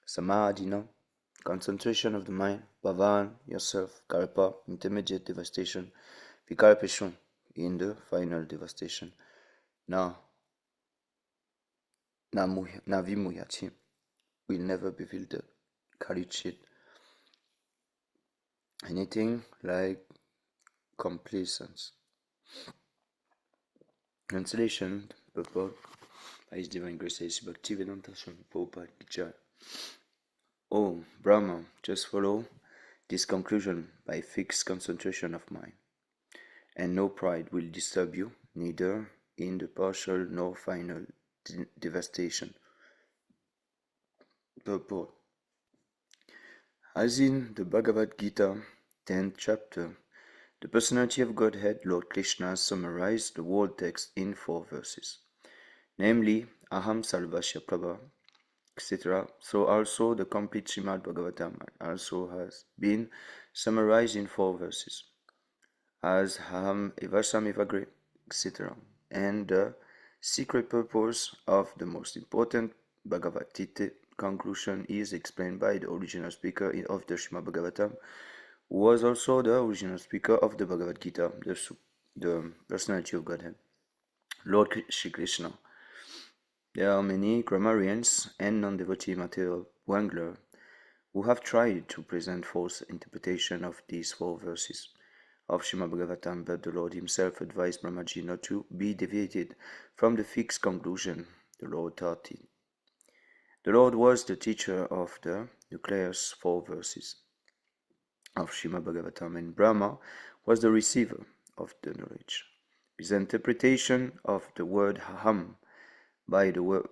Samadhina, concentration of the mind. Bhavan, yourself. Kalpa, intermediate devastation. Vikalpeshun, in the final devastation. Now, Navimuyati will never be filtered. Kalichit, anything like complacence. Translation, purport, by His Divine Grace, Bhaktivedanta Swami Prabhupada Ki Jai. Oh, Brahma, just follow this conclusion by fixed concentration of mind, and no pride will disturb you, neither in the partial nor final devastation. Purport. As in the Bhagavad Gita, 10th chapter, the personality of Godhead, Lord Krishna, summarized the whole text in 4 verses, namely, Aham Sarvasya Prabha, etc. So also the complete Śrīmad-Bhāgavatam also has been summarized in 4 verses, as Aham Evasam Evagre, etc. And the secret purpose of the most important Bhagavad Gita conclusion is explained by the original speaker of the Śrīmad-Bhāgavatam, who was also the original speaker of the Bhagavad Gita, the personality of Godhead, Lord Shri Krishna. There are many grammarians and non-devotee material wranglers who have tried to present false interpretation of these 4 verses of Śrīmad-Bhāgavatam, but the Lord himself advised Brahmaji not to be deviated from the fixed conclusion the Lord taught it. The Lord was the teacher of the nucleus 4 verses of Śrīmad-Bhāgavatam, and Brahma was the receiver of the knowledge. His interpretation of the word Aham by the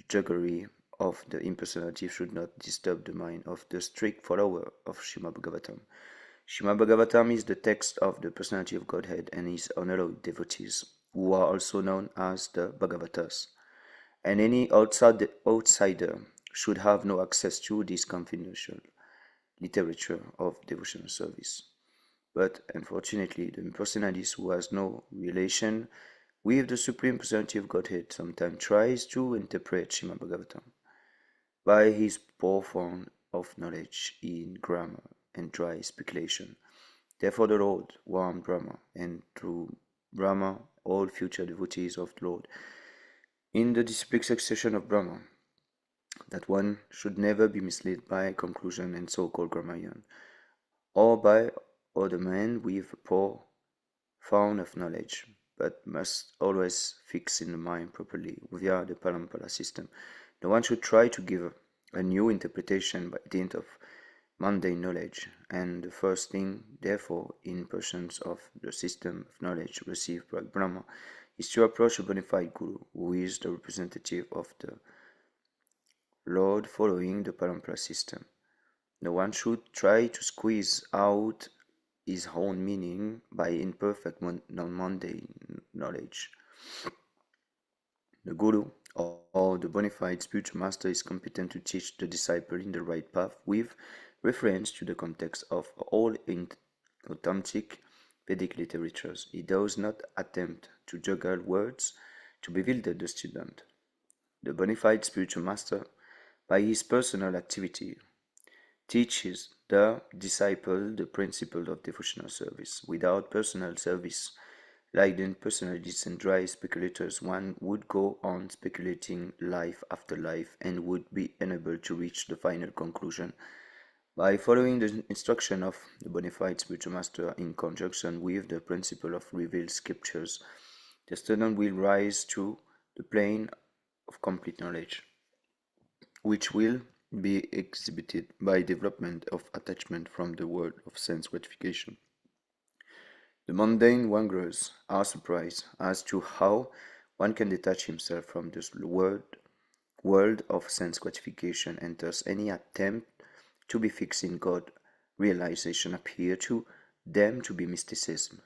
juggery of the impersonality should not disturb the mind of the strict follower of Śrīmad-Bhāgavatam. Śrīmad-Bhāgavatam is the text of the personality of Godhead and his unallowed devotees who are also known as the Bhagavatas, and any outsider should have no access to this confidential literature of devotional service. But unfortunately, the impersonalist who has no relation with the Supreme Personality of Godhead sometimes tries to interpret Śrīmad-Bhāgavatam by his profound of knowledge in grammar and dry speculation. Therefore the Lord warned Brahma, and through Brahma all future devotees of the Lord, in the disciplic succession of Brahma, that one should never be misled by conclusion and so-called grammarian, or by other men with a poor fount of knowledge, but must always fix in the mind properly via the Parampara system. No one should try to give a new interpretation by dint of mundane knowledge, and the first thing, therefore, in persons of the system of knowledge received by Brahma, is to approach a bona fide Guru, who is the representative of the Lord following the Parampara system. No one should try to squeeze out his own meaning by imperfect non-mundane knowledge. The Guru or the bona fide spiritual master is competent to teach the disciple in the right path with reference to the context of all authentic Vedic literatures. He does not attempt to juggle words to bewilder the student. The bona fide spiritual master, by his personal activity, teaches the disciple the principle of devotional service. Without personal service, like the impersonalists and dry speculators, one would go on speculating life after life and would be unable to reach the final conclusion. By following the instruction of the bona fide spiritual master in conjunction with the principle of revealed scriptures, the student will rise to the plane of complete knowledge, which will be exhibited by development of attachment from the world of sense gratification. The mundane wanderers are surprised as to how one can detach himself from this world of sense gratification, and thus any attempt to be fixed in God realization appear to them to be mysticism.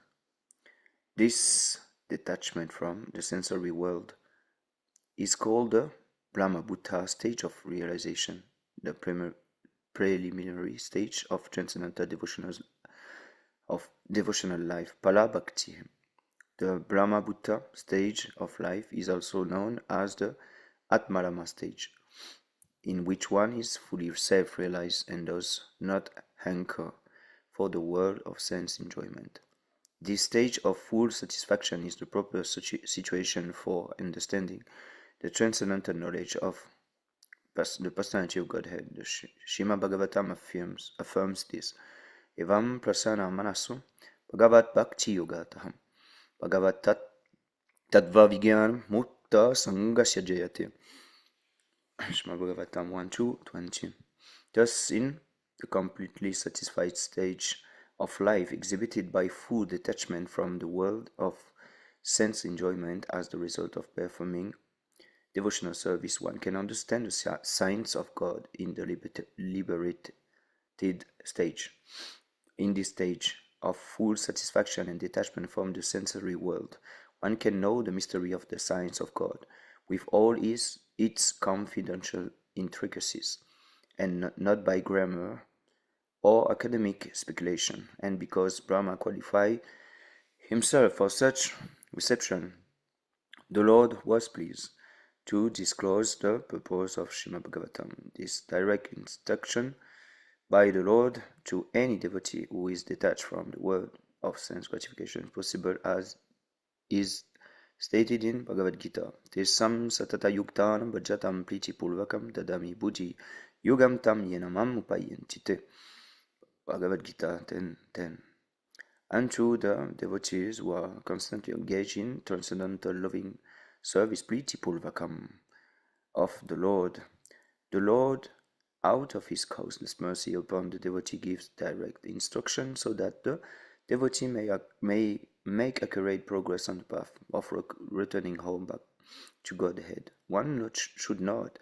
This detachment from the sensory world is called the Brahma-Bhuta stage of realization, the preliminary stage of transcendental devotional life, Pala Bhakti. The Brahma-Bhuta stage of life is also known as the Atmarama stage, in which one is fully self-realized and does not hanker for the world of sense enjoyment. This stage of full satisfaction is the proper situation for understanding the transcendental knowledge of the personality of Godhead. The Śrīmad-Bhāgavatam affirms this. Evam prasana manasu Bhagavat Bhakti Yogataham Bhagavat Tattva Vigyan Mutta Sangasya Jayate. Śrīmad-Bhāgavatam 1:2-20. Thus, in the completely satisfied stage of life exhibited by full detachment from the world of sense enjoyment as the result of performing devotional service, one can understand the signs of God in the liberated stage. In this stage of full satisfaction and detachment from the sensory world, one can know the mystery of the signs of God with all its confidential intricacies, and not by grammar or academic speculation. And because Brahma qualified himself for such reception, the Lord was pleased to disclose the purpose of Śrīmad-Bhāgavatam. This direct instruction by the Lord to any devotee who is detached from the world of sense gratification is possible, as is stated in Bhagavad Gita. Tesam satata yuktanam bhajatam priti pulvakam dadami buddhi yugam tam yenamam upayantite. Bhagavad Gita 10:10. And to the devotees who are constantly engaged in transcendental loving service, priti pulvakam, of the Lord, out of his causeless mercy upon the devotee, gives direct instruction so that the devotee may make accurate progress on the path of returning home back to Godhead. One should not,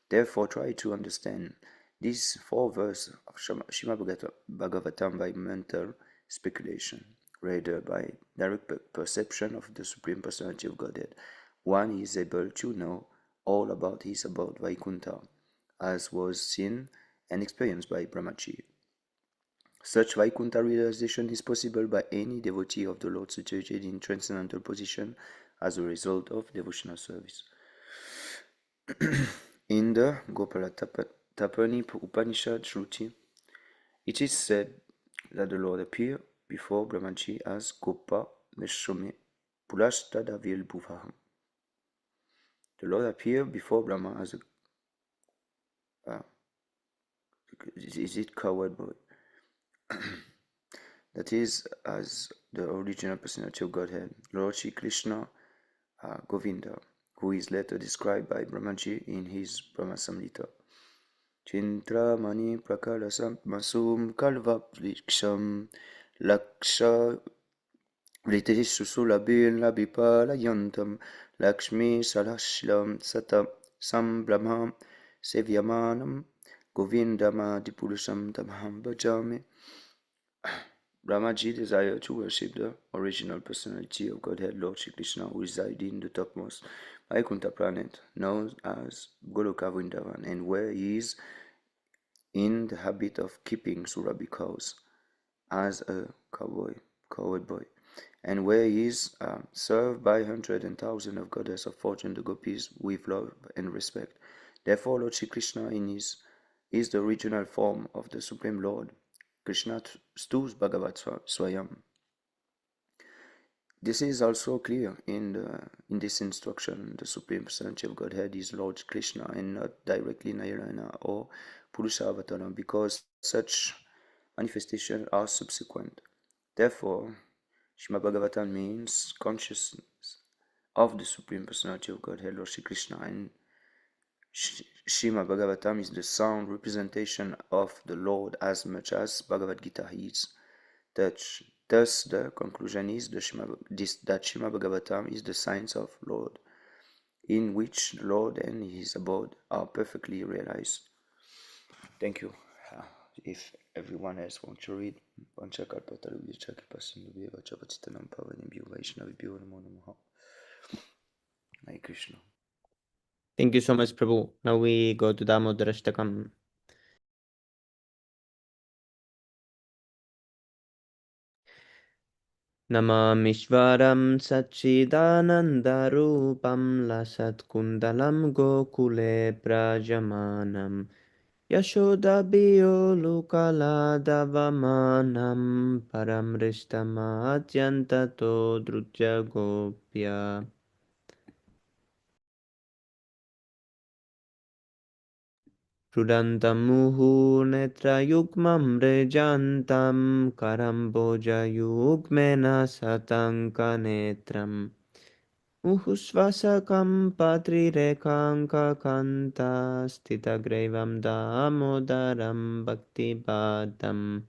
therefore, try to understand these 4 verses of Śrīmad-Bhāgavatam by mental speculation. rather by direct perception of the Supreme Personality of Godhead, one is able to know all about his abode Vaikuntha, as was seen and experienced by Brahmaji. Such Vaikuntha realization is possible by any devotee of the Lord situated in transcendental position as a result of devotional service. In the Gopala Tapani Upanishad Shruti, it is said that the Lord appeared before Brahmaji as Gopa Meshome Pulastadavil Bhuvaham. The Lord appeared before Brahma as a is it coward boy? That is, as the original personality of Godhead, Lord Shri Krishna Govinda, who is later described by Brahmaji in his Brahma Samhita. Chintramani prakalasam masum kalvapliksham laksha vritishu sulabin labipalayantam lakshmi salashlam satam sambrahmam sevyamanam govindamadipurusham tamaham bhajami. Brahmaji desired to worship the original personality of Godhead, Lord Shri Krishna, who resides in the topmost Vaikuntha planet, known as Goloka Vrindavan, and where he is in the habit of keeping Surabhi cows as a coward boy, and where he is served by hundreds and thousands of goddesses of fortune, the gopis, with love and respect. Therefore, Lord Shri Krishna is the original form of the Supreme Lord. Krishna Stus Bhagavat Swayam. This is also clear in this instruction. The Supreme Personality of Godhead is Lord Krishna and not directly Narayana or Purusha Avatarana, because such manifestations are subsequent. Therefore, Śrīmad-Bhāgavatam means consciousness of the Supreme Personality of Godhead, Lord Shri Krishna, and Śrīmad-Bhāgavatam is the sound representation of the Lord as much as Bhagavad Gita is. Thus, the conclusion is that Śrīmad-Bhāgavatam is the science of Lord, in which the Lord and his abode are perfectly realized. Thank you. If everyone else wants to read, Hare Krishna. Thank you so much, Prabhu. Now we go to Damodarashtakam. Namamishvaram Satchidanandarupam Lasatkundalam Gokule Prajamanam Yashodabhiyo Lukaladavamanam Paramrishtamadyantato Drutya Gopya. Prudantam muhu netra yukmam rejantam karamboja yukmena satanka netram muhusvasakam patrirekanka kanta stitagrevam damodaram bhaktipadam.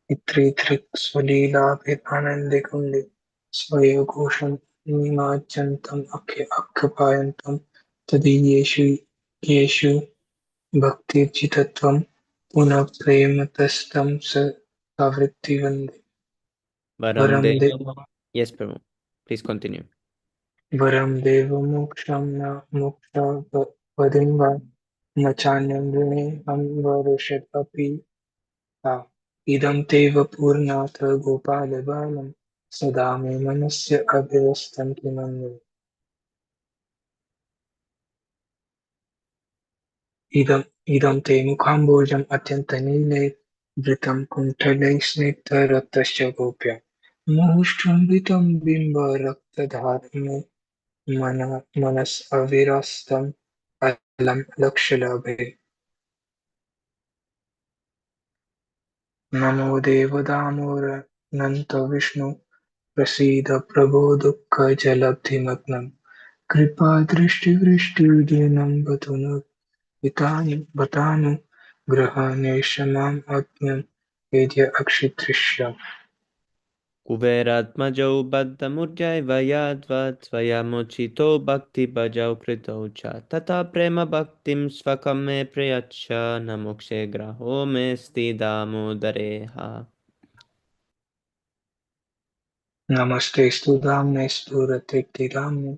Itritrik Swalilabhiranande Kunde Swayaghosam Nimachantam Akyapayantam Tadiyeshu Bhakti Chitatvam Puna Prematastam Savritti Vande Varam Deva. Yes, Prabhu. Please continue. Varam Deva Moksham Na Moksha Vadimva Nachanyam Rune Amvarushat Api Idam Teva Purnatha Gopala Balam Sada me manasya abhivastam kimanve. Idam te mukhambojam atyantanile vritam kuntalai snigdha ratasya gopya. Muhushtam vitam bimba rakta dharme manas avirastam alam lakshalabhe. Namo Deva Damora Nanta Vishnu Prasida Prabho Dukkha Jalabdhimatnam Kripa Drishti Vrishti Dinam Batanu Grahaneshamam Ajnam Vedya Akshitrishya. Kuberatmajau Baddhamurjai Vayadvat Svayamochito Bhakti Bhajau Kritocha Tata Prema Bhaktim Svakame Priyacha Namokshe Graho Mesti Damodareha. नमस्ते स्तुधाम्ने स्फुरतीक्तिधाम्ने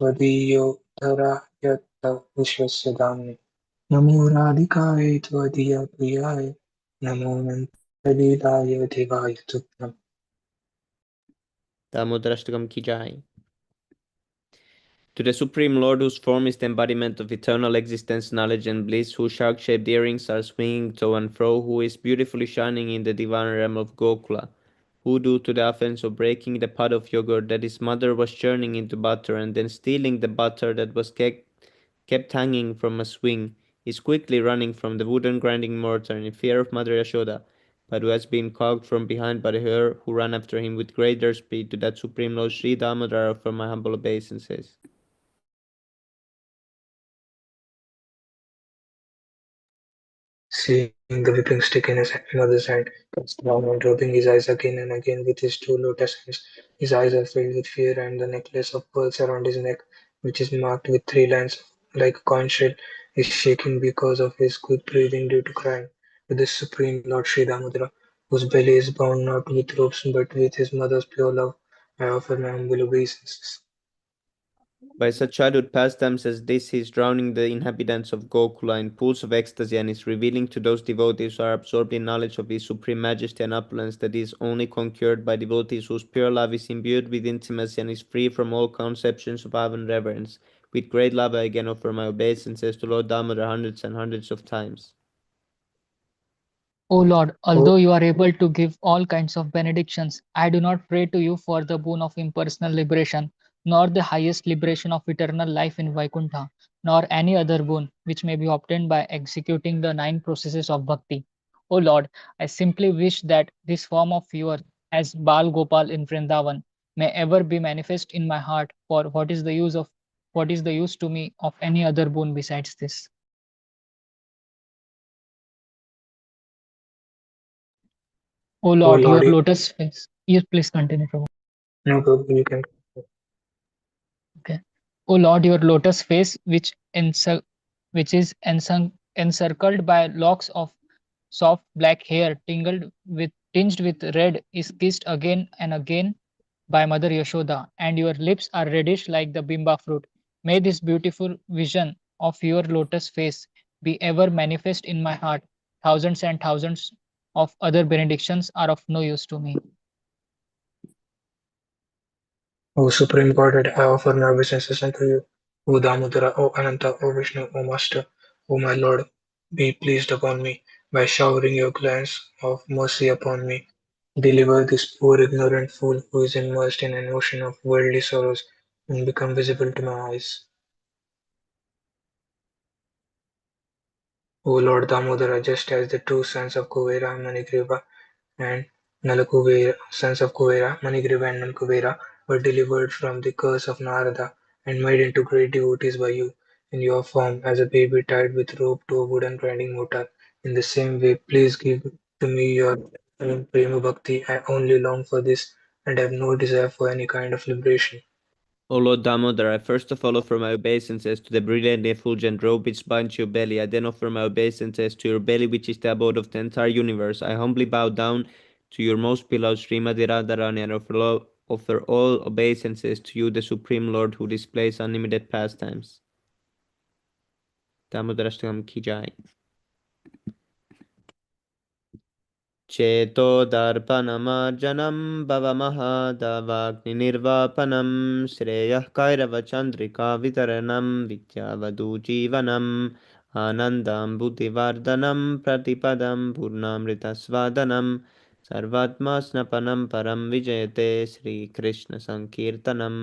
त्वदीयोद्धराय विश्वस्य धाम्ने नमो राधिकाय त्वदीयप्रियाय नमो नन्तलीलाय देवाय तुभ्यम् Damodarashtakam ki jai. To the Supreme Lord, whose form is the embodiment of eternal existence, knowledge, and bliss, whose shark-shaped earrings are swinging to and fro, who is beautifully shining in the divine realm of Gokula, who, due to the offense of breaking the pot of yogurt that his mother was churning into butter and then stealing the butter that was kept hanging from a swing, is quickly running from the wooden grinding mortar in fear of Mother Yashoda, but who has been caught from behind by her who ran after him with greater speed. To that Supreme Lord Sri Damodara offer my humble obeisances. Seeing the whipping stick in his mother's hand, cuts down and rubbing his eyes again and again with his two lotus hands. His eyes are filled with fear, and the necklace of pearls around his neck, which is marked with three lines like a conch shell, is shaking because of his quick breathing due to crying. To this Supreme Lord Sri Damodara, whose belly is bound not with ropes but with his mother's pure love, I offer my humble obeisances. By such childhood pastimes as this, he is drowning the inhabitants of Gokula in pools of ecstasy and is revealing to those devotees who are absorbed in knowledge of his supreme majesty and opulence that he is only conquered by devotees whose pure love is imbued with intimacy and is free from all conceptions of awe and reverence. With great love I again offer my obeisances to Lord Damodar hundreds and hundreds of times. O Lord, Oh, although you are able to give all kinds of benedictions, I do not pray to you for the boon of impersonal liberation, nor the highest liberation of eternal life in Vaikuntha, nor any other boon which may be obtained by executing the 9 processes of bhakti. O Lord, I simply wish that this form of yours, as Bal Gopal in Vrindavan, may ever be manifest in my heart. For what is the use to me of any other boon besides this? O oh Lord, your Lord, lotus face. Yes, please continue, Prabhu. no, Prabhu, you can. Okay. O Lord, your lotus face, which is encircled by locks of soft black hair, tinged with red, is kissed again and again by Mother Yashoda, and your lips are reddish like the bimba fruit. May this beautiful vision of your lotus face be ever manifest in my heart. Thousands and thousands of other benedictions are of no use to me. O Supreme Godhead, I offer my obeisances unto you. O Damodara, O Ananta, O Vishnu, O Master, O my Lord, be pleased upon me by showering your glance of mercy upon me. Deliver this poor ignorant fool who is immersed in an ocean of worldly sorrows and become visible to my eyes. O Lord Damodara, just as the two sons of Kuvera, Manigriva, and Nalakuvera, sons of Kuvera, Manigriva and Nalakuvera, were delivered from the curse of Narada and made into great devotees by you in your form as a baby tied with rope to a wooden grinding mortar. In the same way, please give to me your prema bhakti. I only long for this and have no desire for any kind of liberation. O Lord Damodar, I first of all offer my obeisances to the brilliant effulgent robe which binds your belly. I then offer my obeisances to your belly, which is the abode of the entire universe. I humbly bow down to your most beloved Srimati Radharani and offer all obeisances to you, the Supreme Lord, who displays unlimited pastimes. Damodarashtakam ki jai. चेतोदर्पणमार्जनं भवमहादवाग्निर्वापनं श्रेयः कैरवचन्द्रिकावितरणं विद्यावधूजीवनम् आनन्दं बुद्धिवर्धनं प्रतिपदं पूर्णामृतस्वादनं सर्वात्मास्नपनं परं विजयते श्रीकृष्णसङ्कीर्तनम्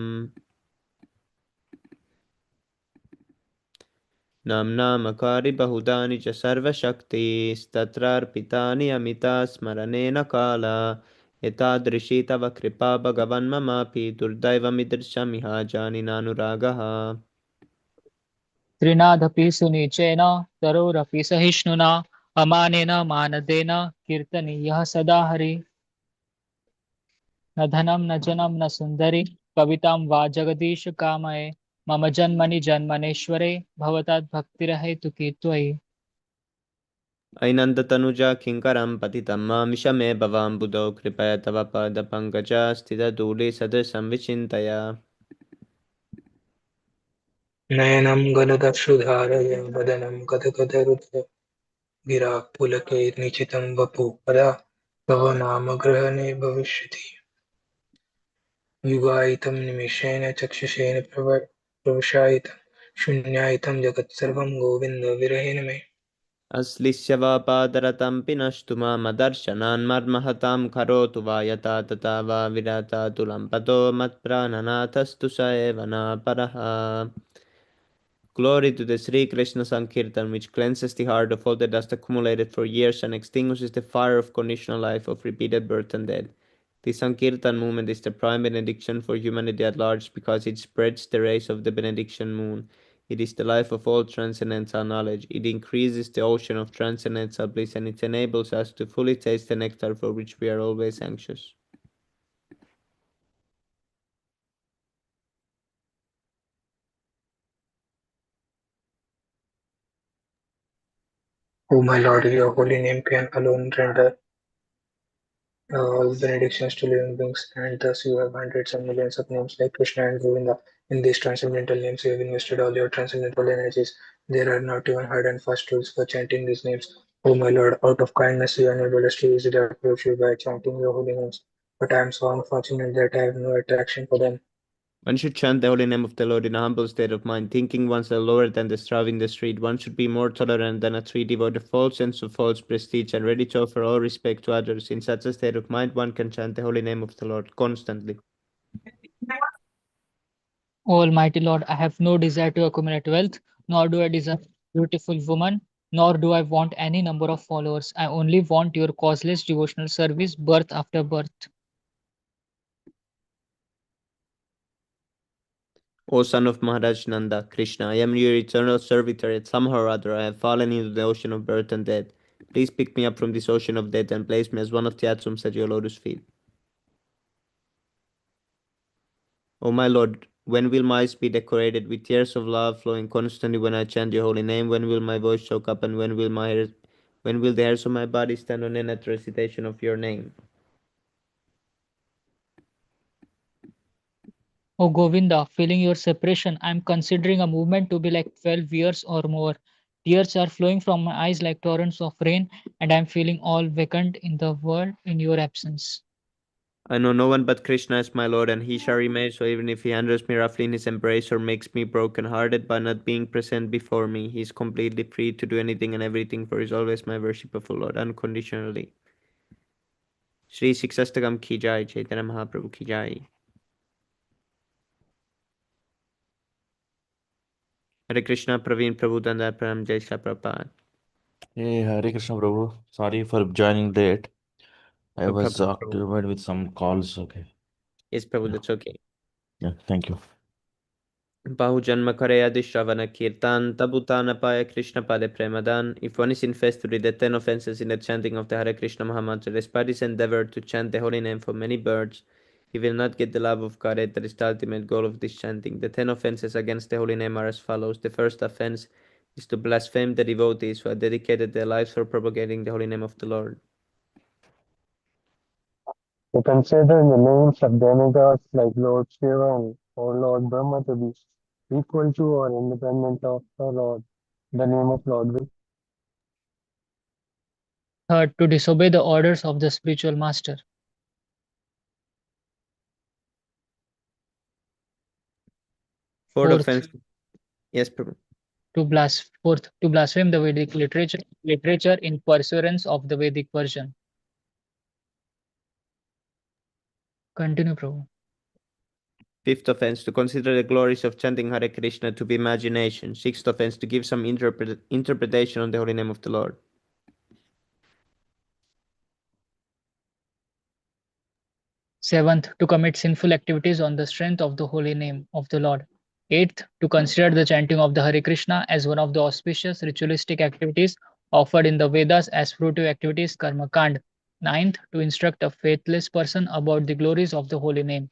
नाम्नामकारि बहुधानि च सर्वशक्तिस्तत्रार्पितानि अमिता स्मरणेन काला एतादृशी तव कृपा भगवन् ममापि दुर्दैवमिदृशमिह जानिनानुरागः त्रिनादपि सुनिचेन तरोरपि सहिष्णुना अमानेन मानदेन कीर्तनीयः सदा हरि न धनं न जनं न सुन्दरि कवितां वा जगदीश कामये मम जन्मनि जन्मनेश्वरे भवतात् भक्तिरहेतुकी त्वयि Ainandatanuja kinkaram patitam mishame bhavam buddho kripaya tava pada pankaja stita duli sadasam vichintaya. नयनं गलदश्रुधारय वदनं गदगदरुद्र गिरा पुलकैर्निचितं वपु पदा तव नाम ग्रहणे भविष्यति युगायितं निमिषेण चक्षुषेण प्रवशायितं शून्यायितं जगत्सर्वं गोविन्द विरहेण मे Aslisya vapādaratam pinastu mamadaršanan marmahatam karotu va yata tata va virata tulam pato matprananatastu saevana paraha. Glory to the Sri Krishna Sankirtan, which cleanses the heart of all the dust accumulated for years and extinguishes the fire of conditional life of repeated birth and death. The Sankirtan movement is the prime benediction for humanity at large because it spreads the rays of the benediction moon. It is the life of all transcendental knowledge. It increases the ocean of transcendental bliss and it enables us to fully taste the nectar for which we are always anxious. O my Lord, your holy name can alone render all benedictions to living beings, and thus you have hundreds of millions of names like Krishna and Govinda. In these transcendental names, you have invested all your transcendental energies. There are not even hard and fast rules for chanting these names. O my Lord, out of kindness, you enable us to easily approach you by chanting your holy names. But I am so unfortunate that I have no attraction for them. One should chant the holy name of the Lord in a humble state of mind, thinking oneself lower than the straw in the street. One should be more tolerant than a tree, devoid of all sense of false prestige, and ready to offer all respect to others. In such a state of mind, one can chant the holy name of the Lord constantly. O Almighty Lord, I have no desire to accumulate wealth, nor do I desire a beautiful woman, nor do I want any number of followers. I only want your causeless devotional service, birth after birth. O son of Maharaj Nanda, Krishna, I am your eternal servitor, yet somehow or other I have fallen into the ocean of birth and death. Please pick me up from this ocean of death and place me as one of the atoms at your lotus feet. O my Lord, when will my eyes be decorated with tears of love flowing constantly when I chant your holy name? When will my voice choke up and when will the hairs of my body stand on end at recitation of your name? O Govinda, feeling your separation, I am considering a movement to be like 12 years or more. Tears are flowing from my eyes like torrents of rain, and I am feeling all vacant in the world in your absence. I know no one but Krishna is my Lord, and he shall remain so even if he handles me roughly in his embrace or makes me broken-hearted by not being present before me. He is completely free to do anything and everything, for he is always my worshipful Lord, unconditionally. Shri Siksastakam ki jai, Chaitanya Mahaprabhu ki jai. Hare Krishna, Praveen Prabhu Dandar Pranam, Jai Shri Prabhupada. Hey, Hare Krishna Prabhu. Sorry for joining late. I No was problem, Prabhu. occupied with some calls. Okay. Yes, Prabhu, Yeah. that's okay. Yeah. Thank you. Bahujanma Karayadi Shravana Kirtan, Tabutana Paya Krishna Pade Premadan. If one is infested with the 10 offenses in the chanting of the Hare Krishna Mahamantra, despite his endeavor to chant the holy name for many birds, he will not get the love of God. That is the ultimate goal of this chanting. The 10 offenses against the holy name are as follows. The first offense is to blaspheme the devotees who have dedicated their lives for propagating the holy name of the Lord. To consider the names of demigods like Lord Shiva or Lord Brahma to be equal to or independent of the name of Lord Vishnu. Third, to disobey the orders of the spiritual master. Fourth Fourth, offense. Yes, Prabhu. Fourth, to blaspheme the Vedic literature in pursuance of the Vedic version. Continue, Prabhu. Fifth offense, to consider the glories of chanting Hare Krishna to be imagination. Sixth offense, to give some interpretation on the holy name of the Lord. Seventh, to commit sinful activities on the strength of the holy name of the Lord. Eighth, to consider the chanting of the Hare Krishna as one of the auspicious ritualistic activities offered in the Vedas as fruitive activities, Karma Kand. Ninth, to instruct a faithless person about the glories of the holy name.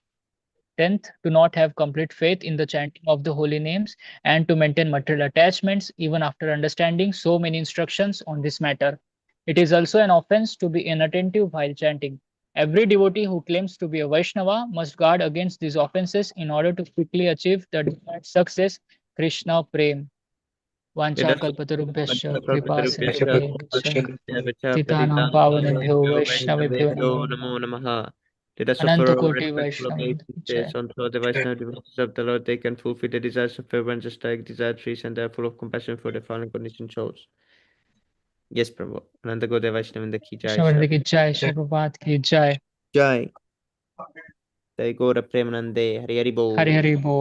10th, to not have complete faith in the chanting of the holy names and to maintain material attachments even after understanding so many instructions on this matter. It is also an offense to be inattentive while chanting. Every devotee who claims to be a Vaishnava must guard against these offenses in order to quickly achieve the desired success, Krishna Prem. Vancha kalpatarubhyascha kripa sindhubhyascha titanam pavanebhyo vaishnavebhyo namo Namo namaha. Namaha. Let us Ananta offer our koti respectful vaishnava obeisances unto the Vaishnava devotees of the Lord. They can fulfill the desires of everyone just like desired trees, and they are full of compassion for the fallen conditioned souls. Yes, Prabhu. Ananta Koti Vaishnava ki jai. Krishna ki jai, Shri Prabhupada ki jai. Jai. Jai Gaura Premanande. Hari Hari Bol. Hari Hari Bol.